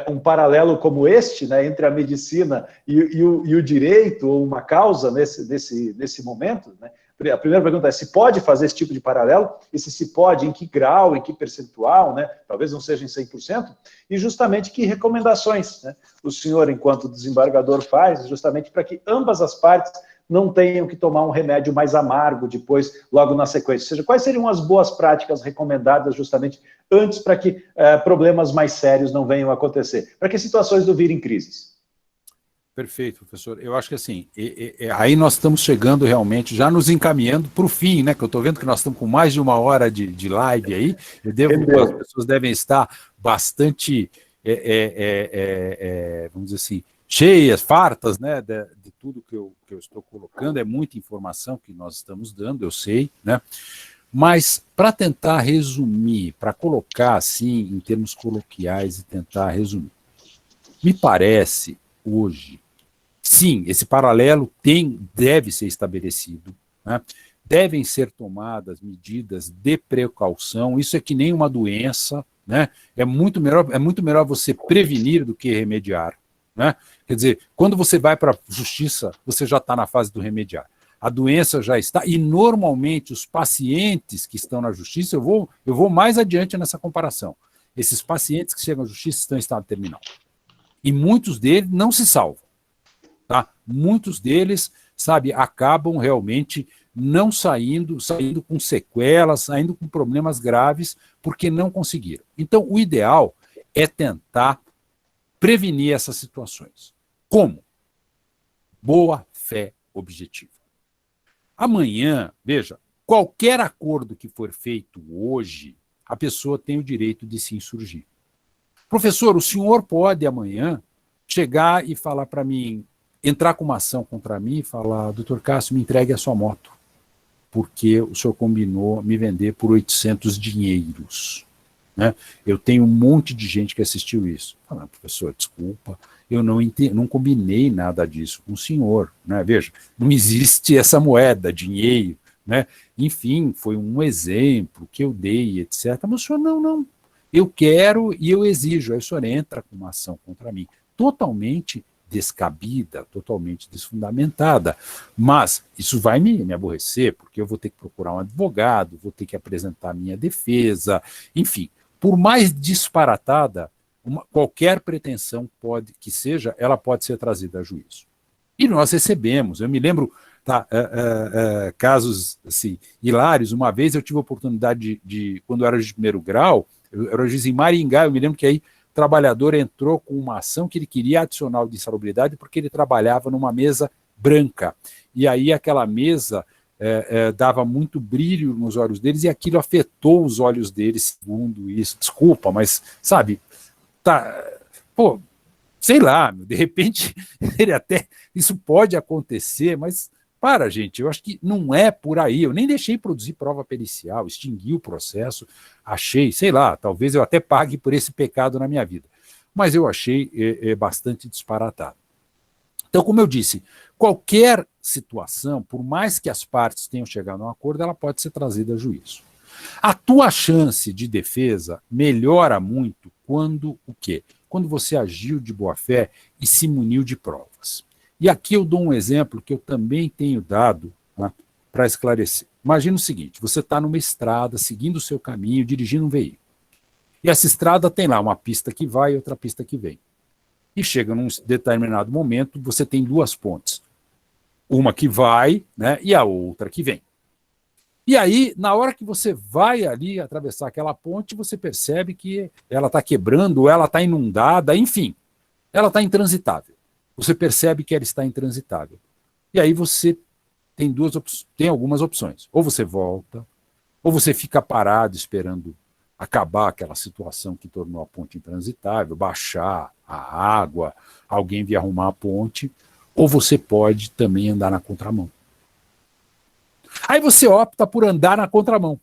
um paralelo como este, né, entre a medicina e o direito, ou uma causa nesse momento, né? A primeira pergunta é se pode fazer esse tipo de paralelo, e se pode, em que grau, em que percentual, né? Talvez não seja em 100%, e justamente que recomendações, né, o senhor, enquanto desembargador, faz, justamente para que ambas as partes não tenham que tomar um remédio mais amargo depois, logo na sequência. Ou seja, quais seriam as boas práticas recomendadas justamente antes para que problemas mais sérios não venham a acontecer, para que situações não virem crises? Perfeito, professor. Eu acho que assim, aí nós estamos chegando realmente, já nos encaminhando para o fim, né? Que eu estou vendo que nós estamos com mais de 1 hora de live aí. As pessoas devem estar bastante, vamos dizer assim, cheias, fartas, né? De tudo que eu estou colocando. É muita informação que nós estamos dando, eu sei, né? Mas para tentar resumir, para colocar assim, em termos coloquiais e tentar resumir, me parece hoje, sim, esse paralelo deve ser estabelecido, né? Devem ser tomadas medidas de precaução, isso é que nem uma doença, né? É muito melhor você prevenir do que remediar, né? Quer dizer, quando você vai para a justiça, você já está na fase do remediar. A doença já está, e normalmente os pacientes que estão na justiça, eu vou mais adiante nessa comparação, esses pacientes que chegam à justiça estão em estado terminal. E muitos deles não se salvam. Tá? Muitos deles, sabe, acabam realmente não saindo com sequelas, saindo com problemas graves, porque não conseguiram. Então, o ideal é tentar prevenir essas situações. Como? Boa fé objetiva. Amanhã, veja, qualquer acordo que for feito hoje, a pessoa tem o direito de se insurgir. Professor, o senhor pode amanhã chegar e falar para mim, entrar com uma ação contra mim e falar, doutor Cássio, me entregue a sua moto, porque o senhor combinou me vender por 800 dinheiros. Né? Eu tenho um monte de gente que assistiu isso. Fala, professor, desculpa, eu não combinei nada disso com o senhor. Né? Veja, não existe essa moeda, dinheiro. Né? Enfim, foi um exemplo que eu dei, etc. Mas o senhor, não. Eu quero e eu exijo. Aí o senhor entra com uma ação contra mim. Totalmente descabida, totalmente desfundamentada. Mas isso vai me aborrecer, porque eu vou ter que procurar um advogado, vou ter que apresentar a minha defesa, enfim. Por mais disparatada, qualquer pretensão que seja, ela pode ser trazida a juízo. E nós recebemos, eu me lembro, casos assim, hilários. Uma vez eu tive a oportunidade quando eu era de primeiro grau, eu era juiz em Maringá, eu me lembro que aí o trabalhador entrou com uma ação que ele queria adicional de insalubridade porque ele trabalhava numa mesa branca. E aí aquela mesa dava muito brilho nos olhos deles e aquilo afetou os olhos deles, segundo isso. Desculpa, mas, sabe, sei lá, de repente isso pode acontecer, mas gente, eu acho que não é por aí. Eu nem deixei produzir prova pericial, extingui o processo, achei, sei lá, talvez eu até pague por esse pecado na minha vida, mas eu achei bastante disparatado. Então, como eu disse, qualquer situação, por mais que as partes tenham chegado a um acordo, ela pode ser trazida a juízo. A tua chance de defesa melhora muito quando o quê? Quando você agiu de boa fé e se muniu de provas. E aqui eu dou um exemplo que eu também tenho dado, né, para esclarecer. Imagina o seguinte, você está numa estrada, seguindo o seu caminho, dirigindo um veículo. E essa estrada tem lá uma pista que vai e outra pista que vem. E chega num determinado momento, você tem duas pontes. Uma que vai, né, e a outra que vem. E aí, na hora que você vai ali atravessar aquela ponte, você percebe que ela está quebrando, ou ela está inundada, enfim, ela está intransitável. Você percebe que ela está intransitável. E aí você tem algumas opções. Ou você volta, ou você fica parado esperando acabar aquela situação que tornou a ponte intransitável, baixar a água, alguém vir arrumar a ponte, ou você pode também andar na contramão. Aí você opta por andar na contramão.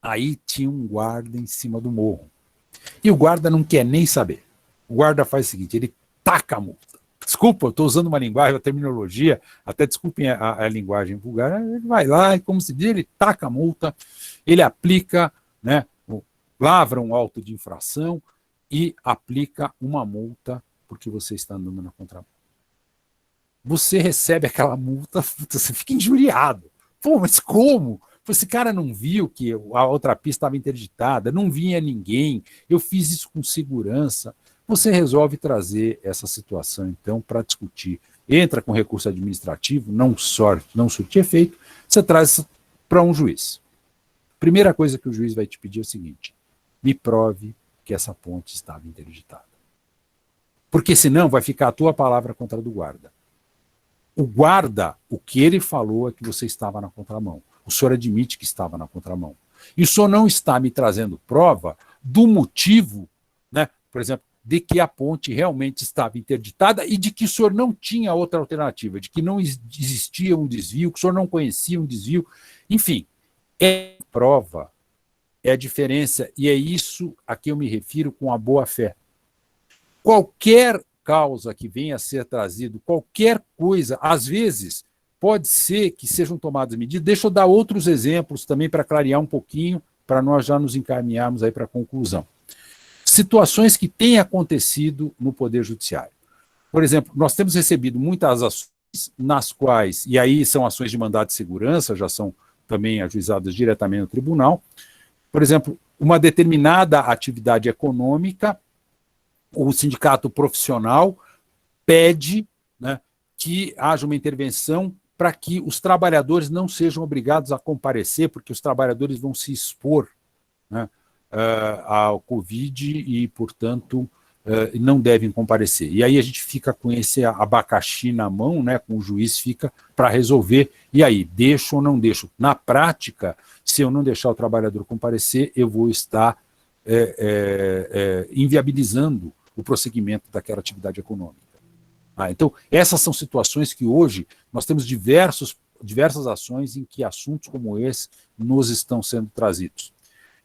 Aí tinha um guarda em cima do morro. E o guarda não quer nem saber. O guarda faz o seguinte, ele taca a multa. Desculpa, eu estou usando uma linguagem, uma terminologia, até desculpem a linguagem vulgar, ele vai lá e, como se diz, ele taca a multa, ele aplica, né, lavra um auto de infração e aplica uma multa porque você está andando na contramão. Você recebe aquela multa, você fica injuriado. Pô, mas como? Esse cara não viu que a outra pista estava interditada, não vinha ninguém, eu fiz isso com segurança. Você resolve trazer essa situação, então, para discutir. Entra com recurso administrativo, não surte efeito, você traz para um juiz. Primeira coisa que o juiz vai te pedir é o seguinte: me prove que essa ponte estava interditada. Porque senão vai ficar a tua palavra contra a do guarda. O guarda, o que ele falou é que você estava na contramão. O senhor admite que estava na contramão. E o senhor não está me trazendo prova do motivo, né, por exemplo, de que a ponte realmente estava interditada e de que o senhor não tinha outra alternativa, de que não existia um desvio, que o senhor não conhecia um desvio. Enfim, é prova, é a diferença, e é isso a que eu me refiro com a boa-fé. Qualquer causa que venha a ser trazido, qualquer coisa, às vezes, pode ser que sejam tomadas medidas. Deixa eu dar outros exemplos também para clarear um pouquinho, para nós já nos encaminharmos aí para a conclusão. Situações que têm acontecido no Poder Judiciário. Por exemplo, nós temos recebido muitas ações nas quais, e aí são ações de mandado de segurança, já são também ajuizadas diretamente no tribunal. Por exemplo, uma determinada atividade econômica, o sindicato profissional pede, né, que haja uma intervenção para que os trabalhadores não sejam obrigados a comparecer, porque os trabalhadores vão se expor, né, ao Covid e, portanto, não devem comparecer. E aí a gente fica com esse abacaxi na mão, né, com o juiz fica para resolver. E aí, deixo ou não deixo? Na prática, se eu não deixar o trabalhador comparecer, eu vou estar inviabilizando o prosseguimento daquela atividade econômica. Então, essas são situações que hoje nós temos diversas ações em que assuntos como esse nos estão sendo trazidos.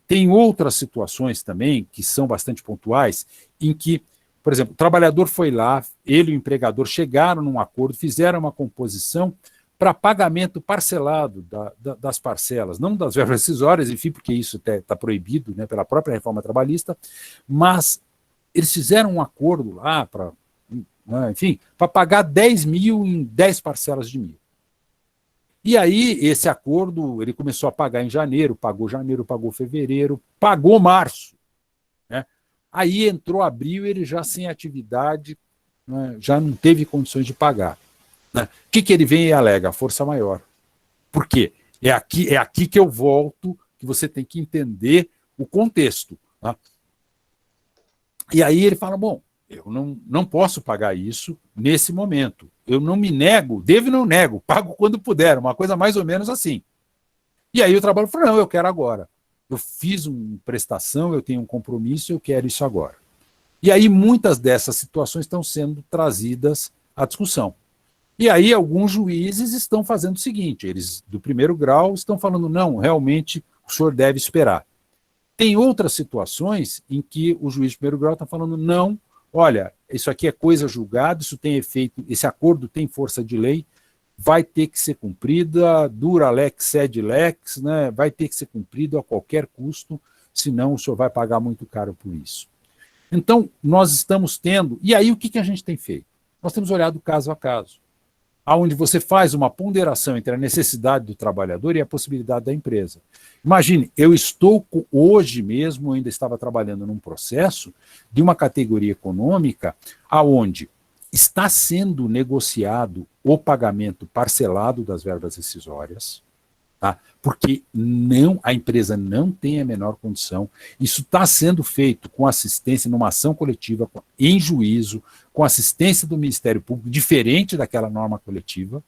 Tem outras situações também, que são bastante pontuais, em que, por exemplo, o trabalhador foi lá, ele e o empregador chegaram num acordo, fizeram uma composição para pagamento parcelado das parcelas, não das verbas rescisórias, enfim, porque isso está proibido, né, pela própria reforma trabalhista, mas eles fizeram um acordo lá para, enfim, para pagar 10 mil em 10 parcelas de 1.000. E aí, esse acordo, ele começou a pagar em janeiro, pagou fevereiro, pagou março. Né? Aí entrou abril, ele já sem atividade, né, já não teve condições de pagar. Né? O que ele vem e alega? Força maior. Por quê? É aqui que eu volto, que você tem que entender o contexto. Tá? E aí ele fala, bom, eu não posso pagar isso nesse momento. Eu não me nego, devo e não nego, pago quando puder, uma coisa mais ou menos assim. E aí o trabalho falou, não, eu quero agora. Eu fiz uma prestação, eu tenho um compromisso, eu quero isso agora. E aí muitas dessas situações estão sendo trazidas à discussão. E aí alguns juízes estão fazendo o seguinte, eles do primeiro grau estão falando, não, realmente o senhor deve esperar. Tem outras situações em que o juiz de primeiro grau está falando, não, olha, isso aqui é coisa julgada, isso tem efeito, esse acordo tem força de lei, vai ter que ser cumprida, dura lex, sed lex, né, vai ter que ser cumprido a qualquer custo, senão o senhor vai pagar muito caro por isso. Então, nós estamos tendo, e aí o que a gente tem feito? Nós temos olhado caso a caso, onde você faz uma ponderação entre a necessidade do trabalhador e a possibilidade da empresa. Imagine, eu estou, hoje mesmo, eu ainda estava trabalhando num processo de uma categoria econômica onde está sendo negociado o pagamento parcelado das verbas rescisórias, tá? Porque a empresa não tem a menor condição. Isso está sendo feito com assistência numa ação coletiva, em juízo, com assistência do Ministério Público, diferente daquela norma coletiva.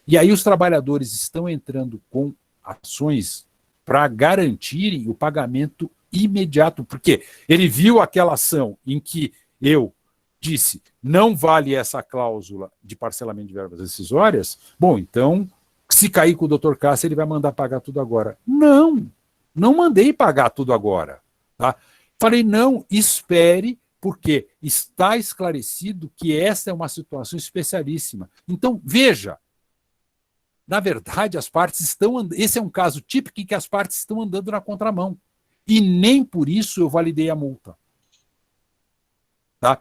E aí os trabalhadores estão entrando com ações para garantirem o pagamento imediato, porque ele viu aquela ação em que eu disse, não vale essa cláusula de parcelamento de verbas rescisórias, bom, então se cair com o doutor Cássio, ele vai mandar pagar tudo agora. Não, não mandei pagar tudo agora. Tá? Falei, não, espere, porque está esclarecido que essa é uma situação especialíssima. Então, veja, na verdade, as partes estão andando. Esse é um caso típico em que as partes estão andando na contramão. E nem por isso eu validei a multa. Tá?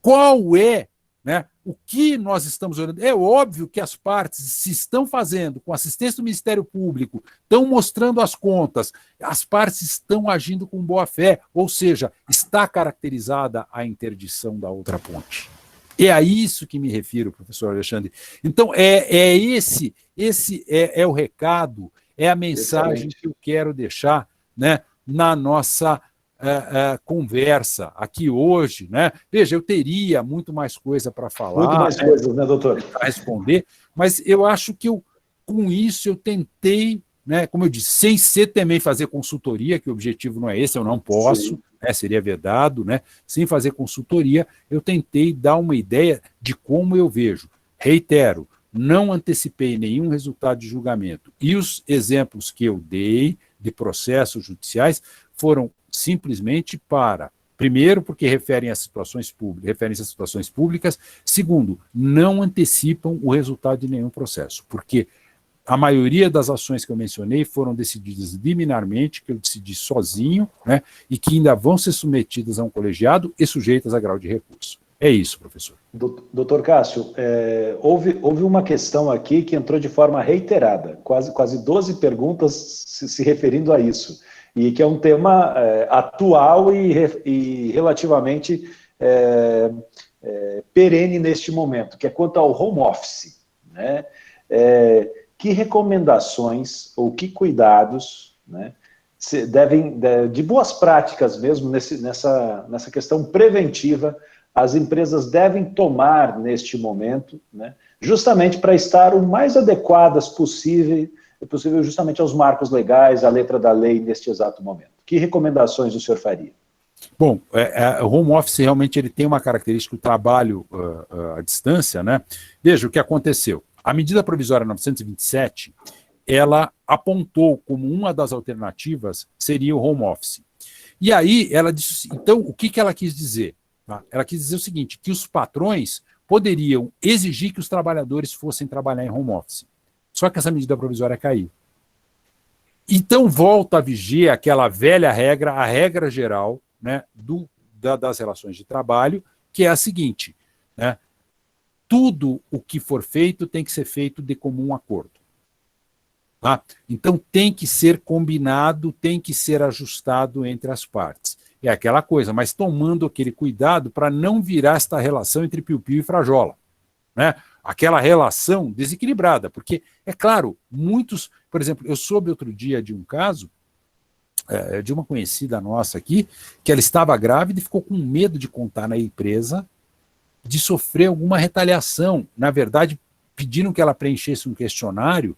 Qual é, né, o que nós estamos olhando? É óbvio que as partes se estão fazendo, com assistência do Ministério Público, estão mostrando as contas, as partes estão agindo com boa-fé, ou seja, está caracterizada a interdição da outra ponte. É a isso que me refiro, professor Alexandre. Então, esse é o recado, é a mensagem que eu quero deixar, né, na nossa conversa aqui hoje, né? Veja, eu teria muito mais coisa para falar. Muito mais coisas, né, doutor? Para responder, mas eu acho que com isso eu tentei, né, como eu disse, sem ser também fazer consultoria, que o objetivo não é esse, eu não posso, né, seria vedado, né? Sem fazer consultoria, eu tentei dar uma ideia de como eu vejo. Reitero, não antecipei nenhum resultado de julgamento. E os exemplos que eu dei de processos judiciais foram simplesmente para, primeiro, porque referem-se a situações públicas, segundo, não antecipam o resultado de nenhum processo, porque a maioria das ações que eu mencionei foram decididas liminarmente, que eu decidi sozinho, né, e que ainda vão ser submetidas a um colegiado e sujeitas a grau de recurso. É isso, professor. Doutor Cássio, houve uma questão aqui que entrou de forma reiterada, quase 12 perguntas se referindo a isso, e que é um tema atual e relativamente perene neste momento, que é quanto ao home office, né? Que recomendações ou que cuidados, né, devem, de boas práticas mesmo, nessa questão preventiva, as empresas devem tomar neste momento, né, justamente para estar o mais adequadas possível justamente aos marcos legais, à letra da lei neste exato momento. Que recomendações o senhor faria? Bom, o home office realmente ele tem uma característica, o trabalho à distância, né? Veja o que aconteceu. A medida provisória 927, ela apontou como uma das alternativas seria o home office. E aí ela disse, então, o que ela quis dizer? Tá? Ela quis dizer o seguinte, que os patrões poderiam exigir que os trabalhadores fossem trabalhar em home office. Só que essa medida provisória caiu. Então volta a vigiar aquela velha regra, a regra geral, né, das relações de trabalho, que é a seguinte, né, tudo o que for feito tem que ser feito de comum acordo. Tá? Então tem que ser combinado, tem que ser ajustado entre as partes. É aquela coisa, mas tomando aquele cuidado para não virar esta relação entre piu-piu e frajola. Né? Aquela relação desequilibrada, porque, é claro, muitos... Por exemplo, eu soube outro dia de um caso de uma conhecida nossa aqui, que ela estava grávida e ficou com medo de contar na empresa, de sofrer alguma retaliação. Na verdade, pediram que ela preenchesse um questionário,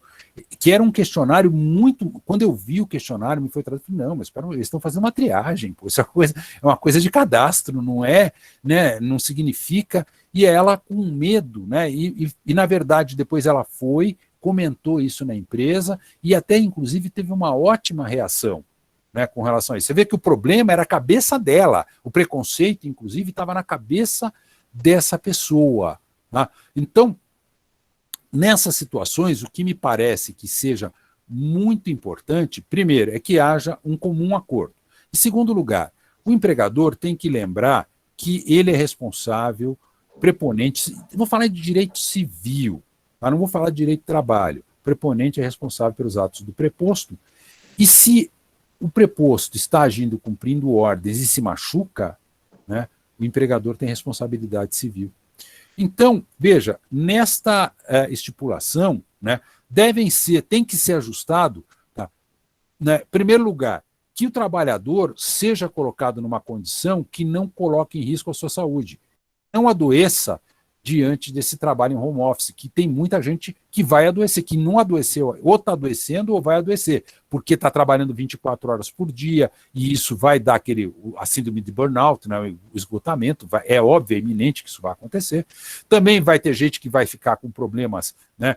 que era um questionário muito... Quando eu vi o questionário, me foi traduzido, não, mas espera, eles estão fazendo uma triagem, pô, isso é uma coisa de cadastro, não é, né, não significa... E ela com medo, né, e na verdade depois ela foi, comentou isso na empresa, e até inclusive teve uma ótima reação, né, com relação a isso. Você vê que o problema era a cabeça dela, o preconceito, inclusive, estava na cabeça dessa pessoa. Tá? Então, nessas situações, o que me parece que seja muito importante, primeiro, é que haja um comum acordo. Em segundo lugar, o empregador tem que lembrar que ele é responsável, preponente, vou falar de direito civil, tá? Não vou falar de direito de trabalho. O preponente é responsável pelos atos do preposto, e se o preposto está agindo cumprindo ordens e se machuca, né, o empregador tem responsabilidade civil. Então, veja, nesta estipulação, né, tem que ser ajustado, tá, né, em primeiro lugar, que o trabalhador seja colocado numa condição que não coloque em risco a sua saúde. Não adoeça diante desse trabalho em home office, que tem muita gente que vai adoecer, que não adoeceu, ou está adoecendo ou vai adoecer, porque está trabalhando 24 horas por dia, e isso vai dar a síndrome de burnout, né, o esgotamento, é óbvio, é iminente que isso vai acontecer. Também vai ter gente que vai ficar com problemas, né,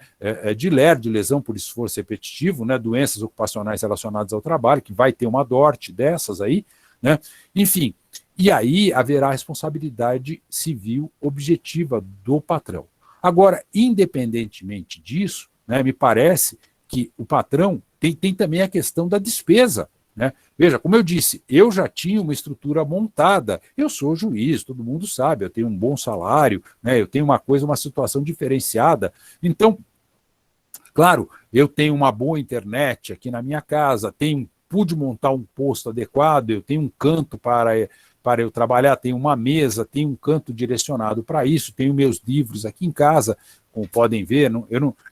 de LER, de lesão por esforço repetitivo, né, doenças ocupacionais relacionadas ao trabalho, que vai ter uma DORT dessas aí, né, enfim. E aí haverá responsabilidade civil objetiva do patrão. Agora, independentemente disso, né, me parece que o patrão tem também a questão da despesa. Né? Veja, como eu disse, eu já tinha uma estrutura montada, eu sou juiz, todo mundo sabe, eu tenho um bom salário, né, eu tenho uma situação diferenciada. Então, claro, eu tenho uma boa internet aqui na minha casa, pude montar um posto adequado, eu tenho um canto para eu trabalhar, tenho uma mesa, tenho um canto direcionado para isso, tenho meus livros aqui em casa, como podem ver,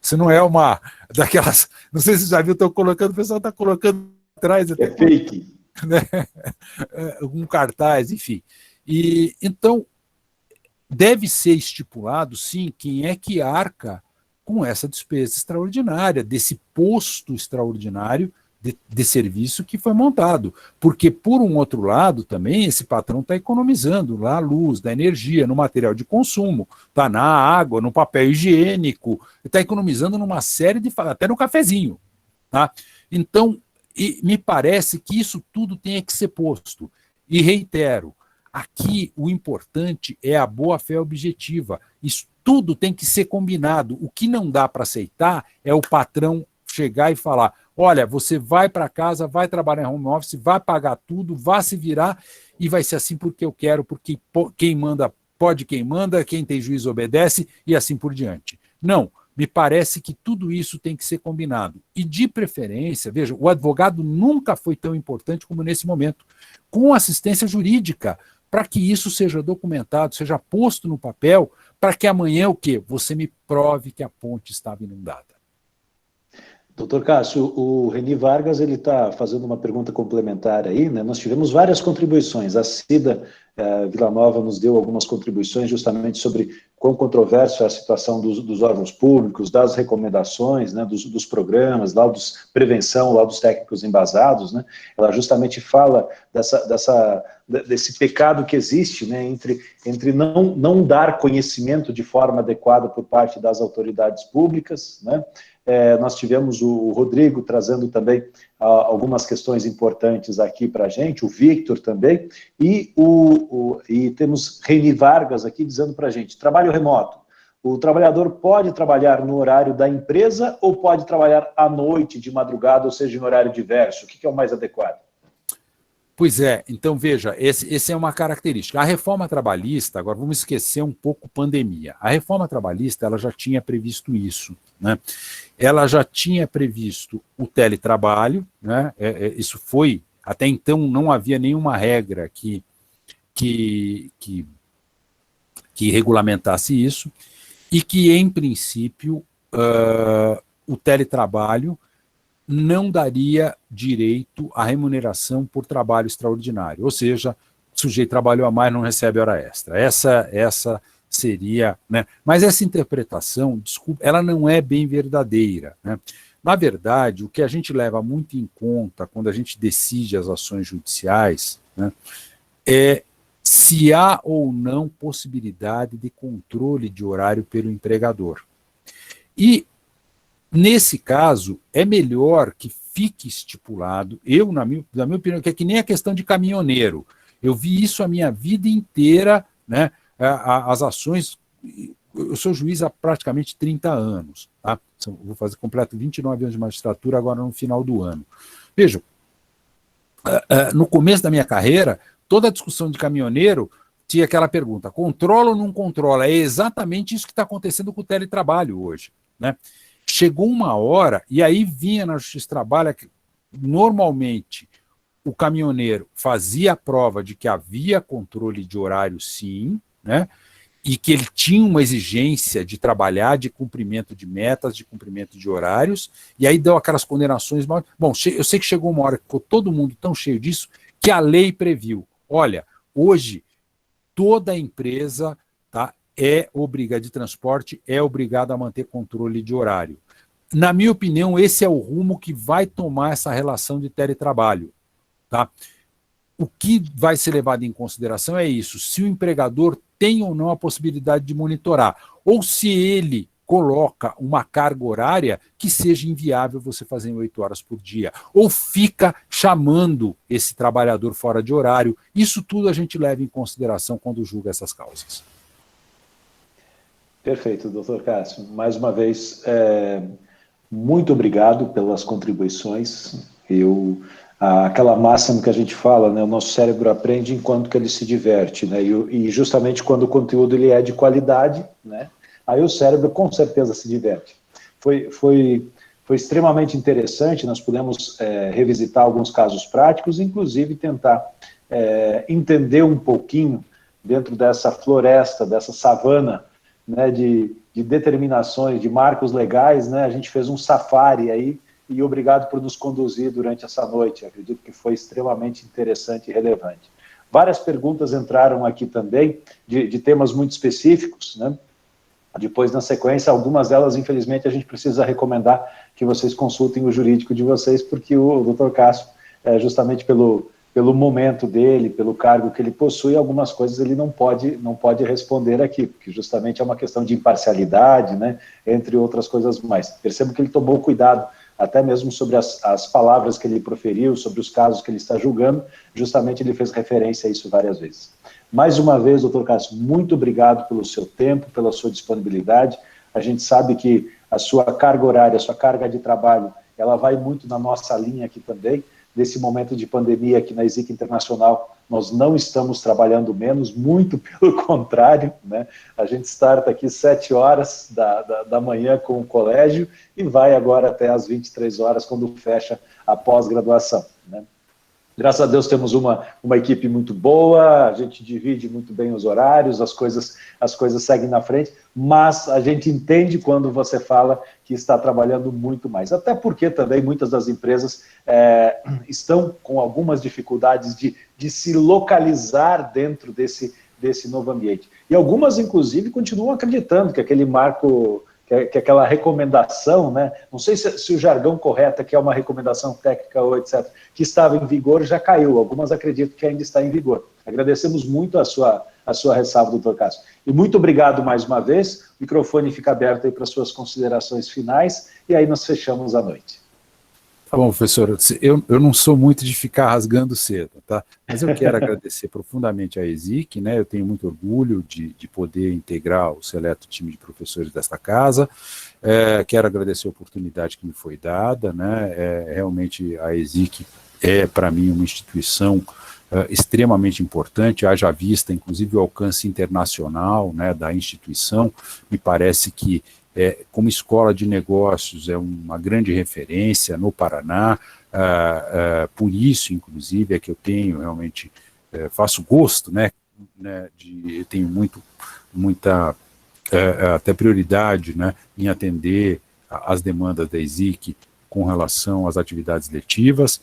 isso não é uma daquelas, não sei se você já viu, estou colocando, o pessoal está colocando atrás, até fake, né? Um cartaz, enfim. E então deve ser estipulado, sim, quem é que arca com essa despesa extraordinária, desse posto extraordinário de serviço que foi montado. Porque, por um outro lado, também, esse patrão está economizando lá a luz, da energia, no material de consumo, está na água, no papel higiênico, está economizando numa série até no cafezinho. Tá? Então, me parece que isso tudo tem que ser posto. E reitero, aqui o importante é a boa-fé objetiva. Isso tudo tem que ser combinado. O que não dá para aceitar é o patrão chegar e falar: olha, você vai para casa, vai trabalhar em home office, vai pagar tudo, vai se virar, e vai ser assim porque eu quero, porque quem manda pode, quem manda, quem tem juízo obedece, e assim por diante. Não, me parece que tudo isso tem que ser combinado. E de preferência, veja, o advogado nunca foi tão importante como nesse momento, com assistência jurídica, para que isso seja documentado, seja posto no papel, para que amanhã o quê? Você me prove que a ponte estava inundada. Doutor Cássio, o Reni Vargas está fazendo uma pergunta complementar aí, né? Nós tivemos várias contribuições. A Cida Villanova nos deu algumas contribuições justamente sobre quão controversa é a situação dos órgãos públicos, das recomendações, né, dos programas, laudos prevenção, laudos técnicos embasados, né? Ela justamente fala desse pecado que existe, né, entre não dar conhecimento de forma adequada por parte das autoridades públicas, né? Nós tivemos o Rodrigo trazendo também algumas questões importantes aqui para a gente, o Victor também, e temos Reni Vargas aqui dizendo para a gente: trabalho remoto, o trabalhador pode trabalhar no horário da empresa ou pode trabalhar à noite, de madrugada, ou seja, em horário diverso? O que é o mais adequado? Pois é, então veja, esse é uma característica. A reforma trabalhista, agora vamos esquecer um pouco pandemia. A reforma trabalhista, ela já tinha previsto isso, né? Ela já tinha previsto o teletrabalho, né? Isso foi, até então não havia nenhuma regra que regulamentasse isso, e que, em princípio, o teletrabalho não daria direito à remuneração por trabalho extraordinário, ou seja, o sujeito trabalhou a mais, não recebe hora extra. Essa seria, né? Mas essa interpretação, desculpa, ela não é bem verdadeira, né? Na verdade, o que a gente leva muito em conta quando a gente decide as ações judiciais, né, é se há ou não possibilidade de controle de horário pelo empregador. E nesse caso, é melhor que fique estipulado, na minha opinião, que é que nem a questão de caminhoneiro. Eu vi isso a minha vida inteira, né? As ações, eu sou juiz há praticamente 30 anos, tá? Vou fazer completo 29 anos de magistratura agora no final do ano. Vejam, no começo da minha carreira, toda a discussão de caminhoneiro tinha aquela pergunta: controla ou não controla? É exatamente isso que está acontecendo com o teletrabalho hoje, né? Chegou uma hora, e aí vinha na Justiça do Trabalho que, normalmente, o caminhoneiro fazia a prova de que havia controle de horário, sim, né, e que ele tinha uma exigência de trabalhar, de cumprimento de metas, de cumprimento de horários, e aí deu aquelas condenações. Bom, eu sei que chegou uma hora que ficou todo mundo tão cheio disso, que a lei previu: olha, hoje toda empresa, tá, de transporte é obrigado a manter controle de horário. Na minha opinião, esse é o rumo que vai tomar essa relação de teletrabalho. Tá? O que vai ser levado em consideração é isso, se o empregador tem ou não a possibilidade de monitorar, ou se ele coloca uma carga horária que seja inviável você fazer em 8 horas por dia, ou fica chamando esse trabalhador fora de horário. Isso tudo a gente leva em consideração quando julga essas causas. Perfeito, doutor Cássio. Mais uma vez, muito obrigado pelas contribuições. Aquela máxima que a gente fala, né, o nosso cérebro aprende enquanto que ele se diverte, né, e justamente quando o conteúdo ele é de qualidade, né, aí o cérebro com certeza se diverte. Foi extremamente interessante, nós pudemos revisitar alguns casos práticos, inclusive tentar entender um pouquinho dentro dessa floresta, dessa savana, né, de determinações, de marcos legais, né, a gente fez um safari aí, e obrigado por nos conduzir durante essa noite. Acredito que foi extremamente interessante e relevante. Várias perguntas entraram aqui também, de temas muito específicos, né? Depois, na sequência, algumas delas, infelizmente, a gente precisa recomendar que vocês consultem o jurídico de vocês, porque o doutor Cássio, justamente pelo momento dele, pelo cargo que ele possui, algumas coisas ele não pode responder aqui, porque justamente é uma questão de imparcialidade, né? Entre outras coisas mais. Percebo que ele tomou cuidado até mesmo sobre as palavras que ele proferiu, sobre os casos que ele está julgando, justamente ele fez referência a isso várias vezes. Mais uma vez, doutor Cássio, muito obrigado pelo seu tempo, pela sua disponibilidade. A gente sabe que a sua carga horária, a sua carga de trabalho, ela vai muito na nossa linha aqui também. Nesse momento de pandemia aqui na ESIC Internacional, nós não estamos trabalhando menos, muito pelo contrário, né? A gente starta aqui 7 horas da manhã com o colégio e vai agora até às 23 horas, quando fecha a pós-graduação, né? Graças a Deus temos uma equipe muito boa, a gente divide muito bem os horários, as coisas seguem na frente, mas a gente entende quando você fala que está trabalhando muito mais. Até porque também muitas das empresas estão com algumas dificuldades de se localizar dentro desse novo ambiente. E algumas, inclusive, continuam acreditando que aquele marco, que aquela recomendação, né, não sei se o jargão correto, que é uma recomendação técnica ou etc., que estava em vigor, já caiu. Algumas acreditam que ainda está em vigor. Agradecemos muito a sua ressalva, doutor Cássio. E muito obrigado mais uma vez. O microfone fica aberto aí para suas considerações finais, e aí nós fechamos a noite. Tá bom, professor, eu não sou muito de ficar rasgando cedo, tá? Mas eu quero agradecer profundamente à ESIC, né? Eu tenho muito orgulho de poder integrar o seleto time de professores desta casa. Quero agradecer a oportunidade que me foi dada, né? Realmente a ESIC é, para mim, uma instituição extremamente importante, haja vista, inclusive, o alcance internacional, né, da instituição. Me parece que como escola de negócios, é uma grande referência no Paraná, por isso, inclusive, é que eu tenho realmente, faço gosto, né, eu tenho muita até prioridade, né, em atender as demandas da ESIC com relação às atividades letivas,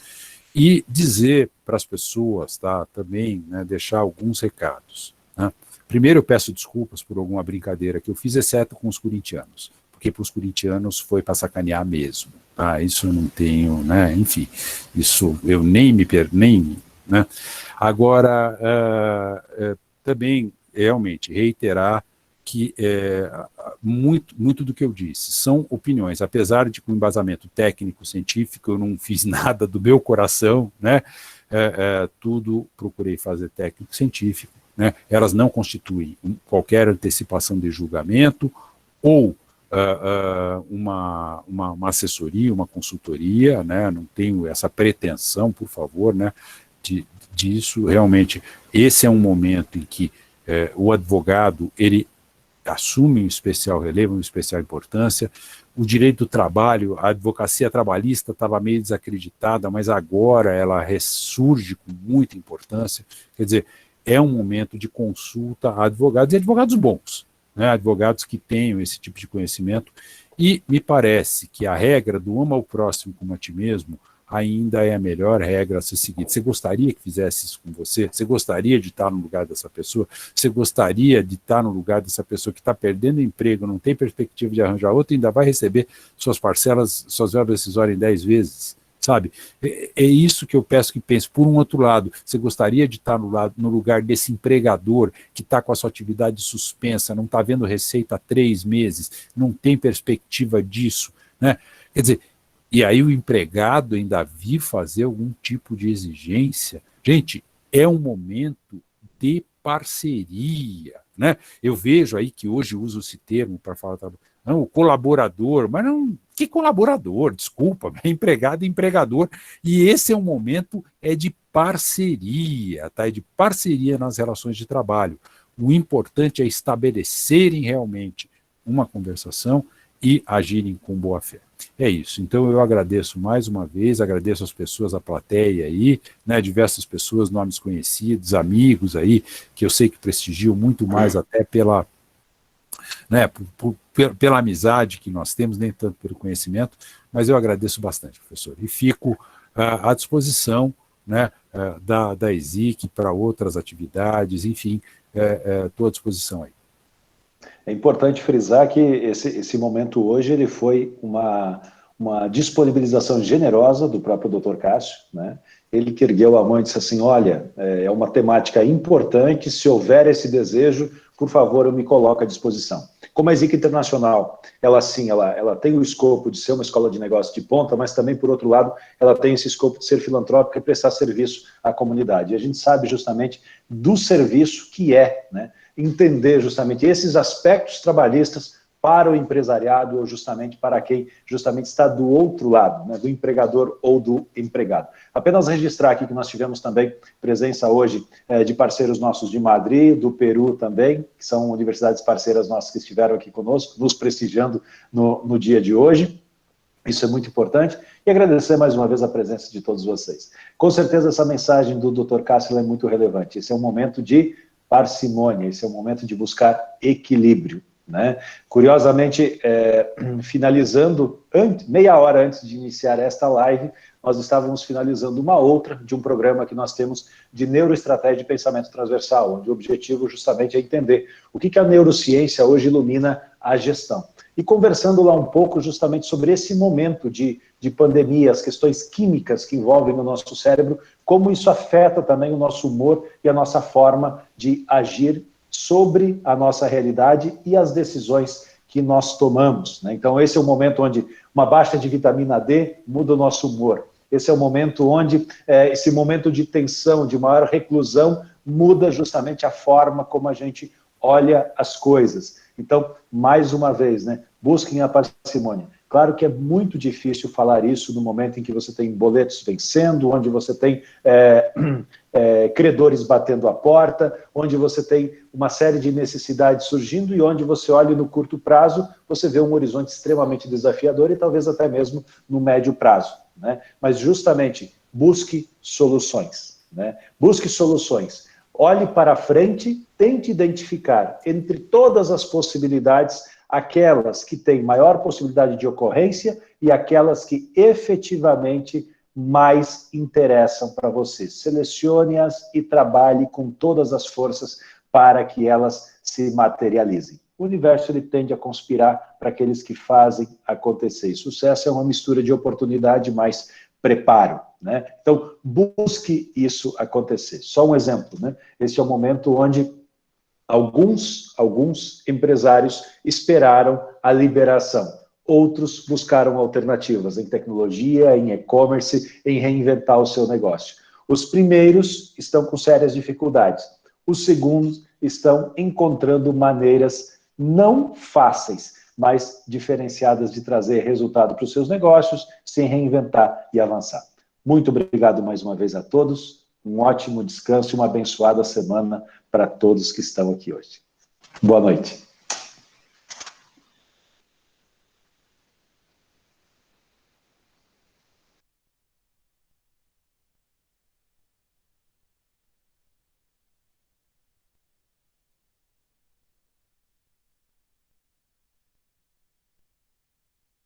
e dizer para as pessoas, tá, também, né, deixar alguns recados, né. Primeiro, eu peço desculpas por alguma brincadeira que eu fiz, exceto com os corintianos, porque para os corintianos foi para sacanear mesmo. Tá? Isso eu não tenho, né? Enfim, isso eu nem né? Agora, também, realmente, reiterar que muito do que eu disse são opiniões, apesar de com embasamento técnico, científico, eu não fiz nada do meu coração, né? Tudo procurei fazer técnico, científico, né? Elas não constituem qualquer antecipação de julgamento ou uma assessoria, uma consultoria, né? Não tenho essa pretensão, por favor, né? Disso, realmente, esse é um momento em que o advogado, ele assume um especial relevo, uma especial importância. O direito do trabalho, a advocacia trabalhista estava meio desacreditada, mas agora ela ressurge com muita importância. Quer dizer, é um momento de consulta a advogados, e advogados bons, né, advogados que tenham esse tipo de conhecimento, e me parece que a regra do ama ao próximo como a ti mesmo ainda é a melhor regra a ser seguida. Você gostaria que fizesse isso com você? Você gostaria de estar no lugar dessa pessoa? Você gostaria de estar no lugar dessa pessoa que está perdendo emprego, não tem perspectiva de arranjar outro, e ainda vai receber suas parcelas, suas verbas decisórias em 10 vezes? Sabe? É isso que eu peço que pense. Por um outro lado, você gostaria de estar no lugar desse empregador que está com a sua atividade suspensa, não está vendo receita há 3 meses, não tem perspectiva disso, né? Quer dizer, e aí o empregado ainda vir fazer algum tipo de exigência. Gente, é um momento de parceria, né? Eu vejo aí que hoje usa esse termo para falar, não, o colaborador, mas não, que colaborador? Desculpa, é empregado e empregador. E esse é um momento de parceria, tá? É de parceria nas relações de trabalho. O importante é estabelecerem realmente uma conversação e agirem com boa fé. É isso. Então eu agradeço mais uma vez, agradeço as pessoas, a plateia aí, né, diversas pessoas, nomes conhecidos, amigos aí, que eu sei que prestigiam muito mais até pela, né, pela amizade que nós temos, nem tanto pelo conhecimento, mas eu agradeço bastante, professor. E fico à disposição, né, da ESIC para outras atividades, enfim, estou à disposição aí. É importante frisar que esse momento hoje ele foi uma disponibilização generosa do próprio Dr. Cássio, né? Ele que ergueu a mão e disse assim, olha, é uma temática importante, se houver esse desejo, por favor, eu me coloco à disposição. Como a ESIC Internacional, ela sim, ela tem o escopo de ser uma escola de negócio de ponta, mas também, por outro lado, ela tem esse escopo de ser filantrópica e prestar serviço à comunidade. E a gente sabe justamente do serviço que né, entender justamente esses aspectos trabalhistas para o empresariado ou justamente para quem justamente está do outro lado, né, do empregador ou do empregado. Apenas registrar aqui que nós tivemos também presença hoje de parceiros nossos de Madrid, do Peru também, que são universidades parceiras nossas que estiveram aqui conosco, nos prestigiando no dia de hoje. Isso é muito importante. E agradecer mais uma vez a presença de todos vocês. Com certeza essa mensagem do Dr. Cássio é muito relevante. Esse é um momento de parcimônia, esse é um momento de buscar equilíbrio, né? Curiosamente, finalizando, meia hora antes de iniciar esta live, nós estávamos finalizando uma outra de um programa que nós temos de neuroestratégia de pensamento transversal, onde o objetivo justamente é entender o que a neurociência hoje ilumina a gestão. E conversando lá um pouco justamente sobre esse momento de pandemia, as questões químicas que envolvem o nosso cérebro, como isso afeta também o nosso humor e a nossa forma de agir sobre a nossa realidade e as decisões que nós tomamos, né? Então esse é o momento onde uma baixa de vitamina D muda o nosso humor. Esse é o momento onde esse momento de tensão, de maior reclusão, muda justamente a forma como a gente olha as coisas. Então, mais uma vez, né, busquem a parcimônia. Claro que é muito difícil falar isso no momento em que você tem boletos vencendo, onde você tem credores batendo a porta, onde você tem uma série de necessidades surgindo e onde você olha no curto prazo, você vê um horizonte extremamente desafiador e talvez até mesmo no médio prazo, né? Mas justamente, busque soluções, né? Busque soluções. Olhe para frente, tente identificar entre todas as possibilidades aquelas que têm maior possibilidade de ocorrência e aquelas que efetivamente mais interessam para você. Selecione-as e trabalhe com todas as forças para que elas se materializem. O universo ele tende a conspirar para aqueles que fazem acontecer. E sucesso é uma mistura de oportunidade mais preparo, né? Então, busque isso acontecer. Só um exemplo, né? Esse é o momento onde alguns empresários esperaram a liberação. Outros buscaram alternativas em tecnologia, em e-commerce, em reinventar o seu negócio. Os primeiros estão com sérias dificuldades. Os segundos estão encontrando maneiras não fáceis, mas diferenciadas de trazer resultado para os seus negócios, sem reinventar e avançar. Muito obrigado mais uma vez a todos. Um ótimo descanso e uma abençoada semana para todos que estão aqui hoje. Boa noite.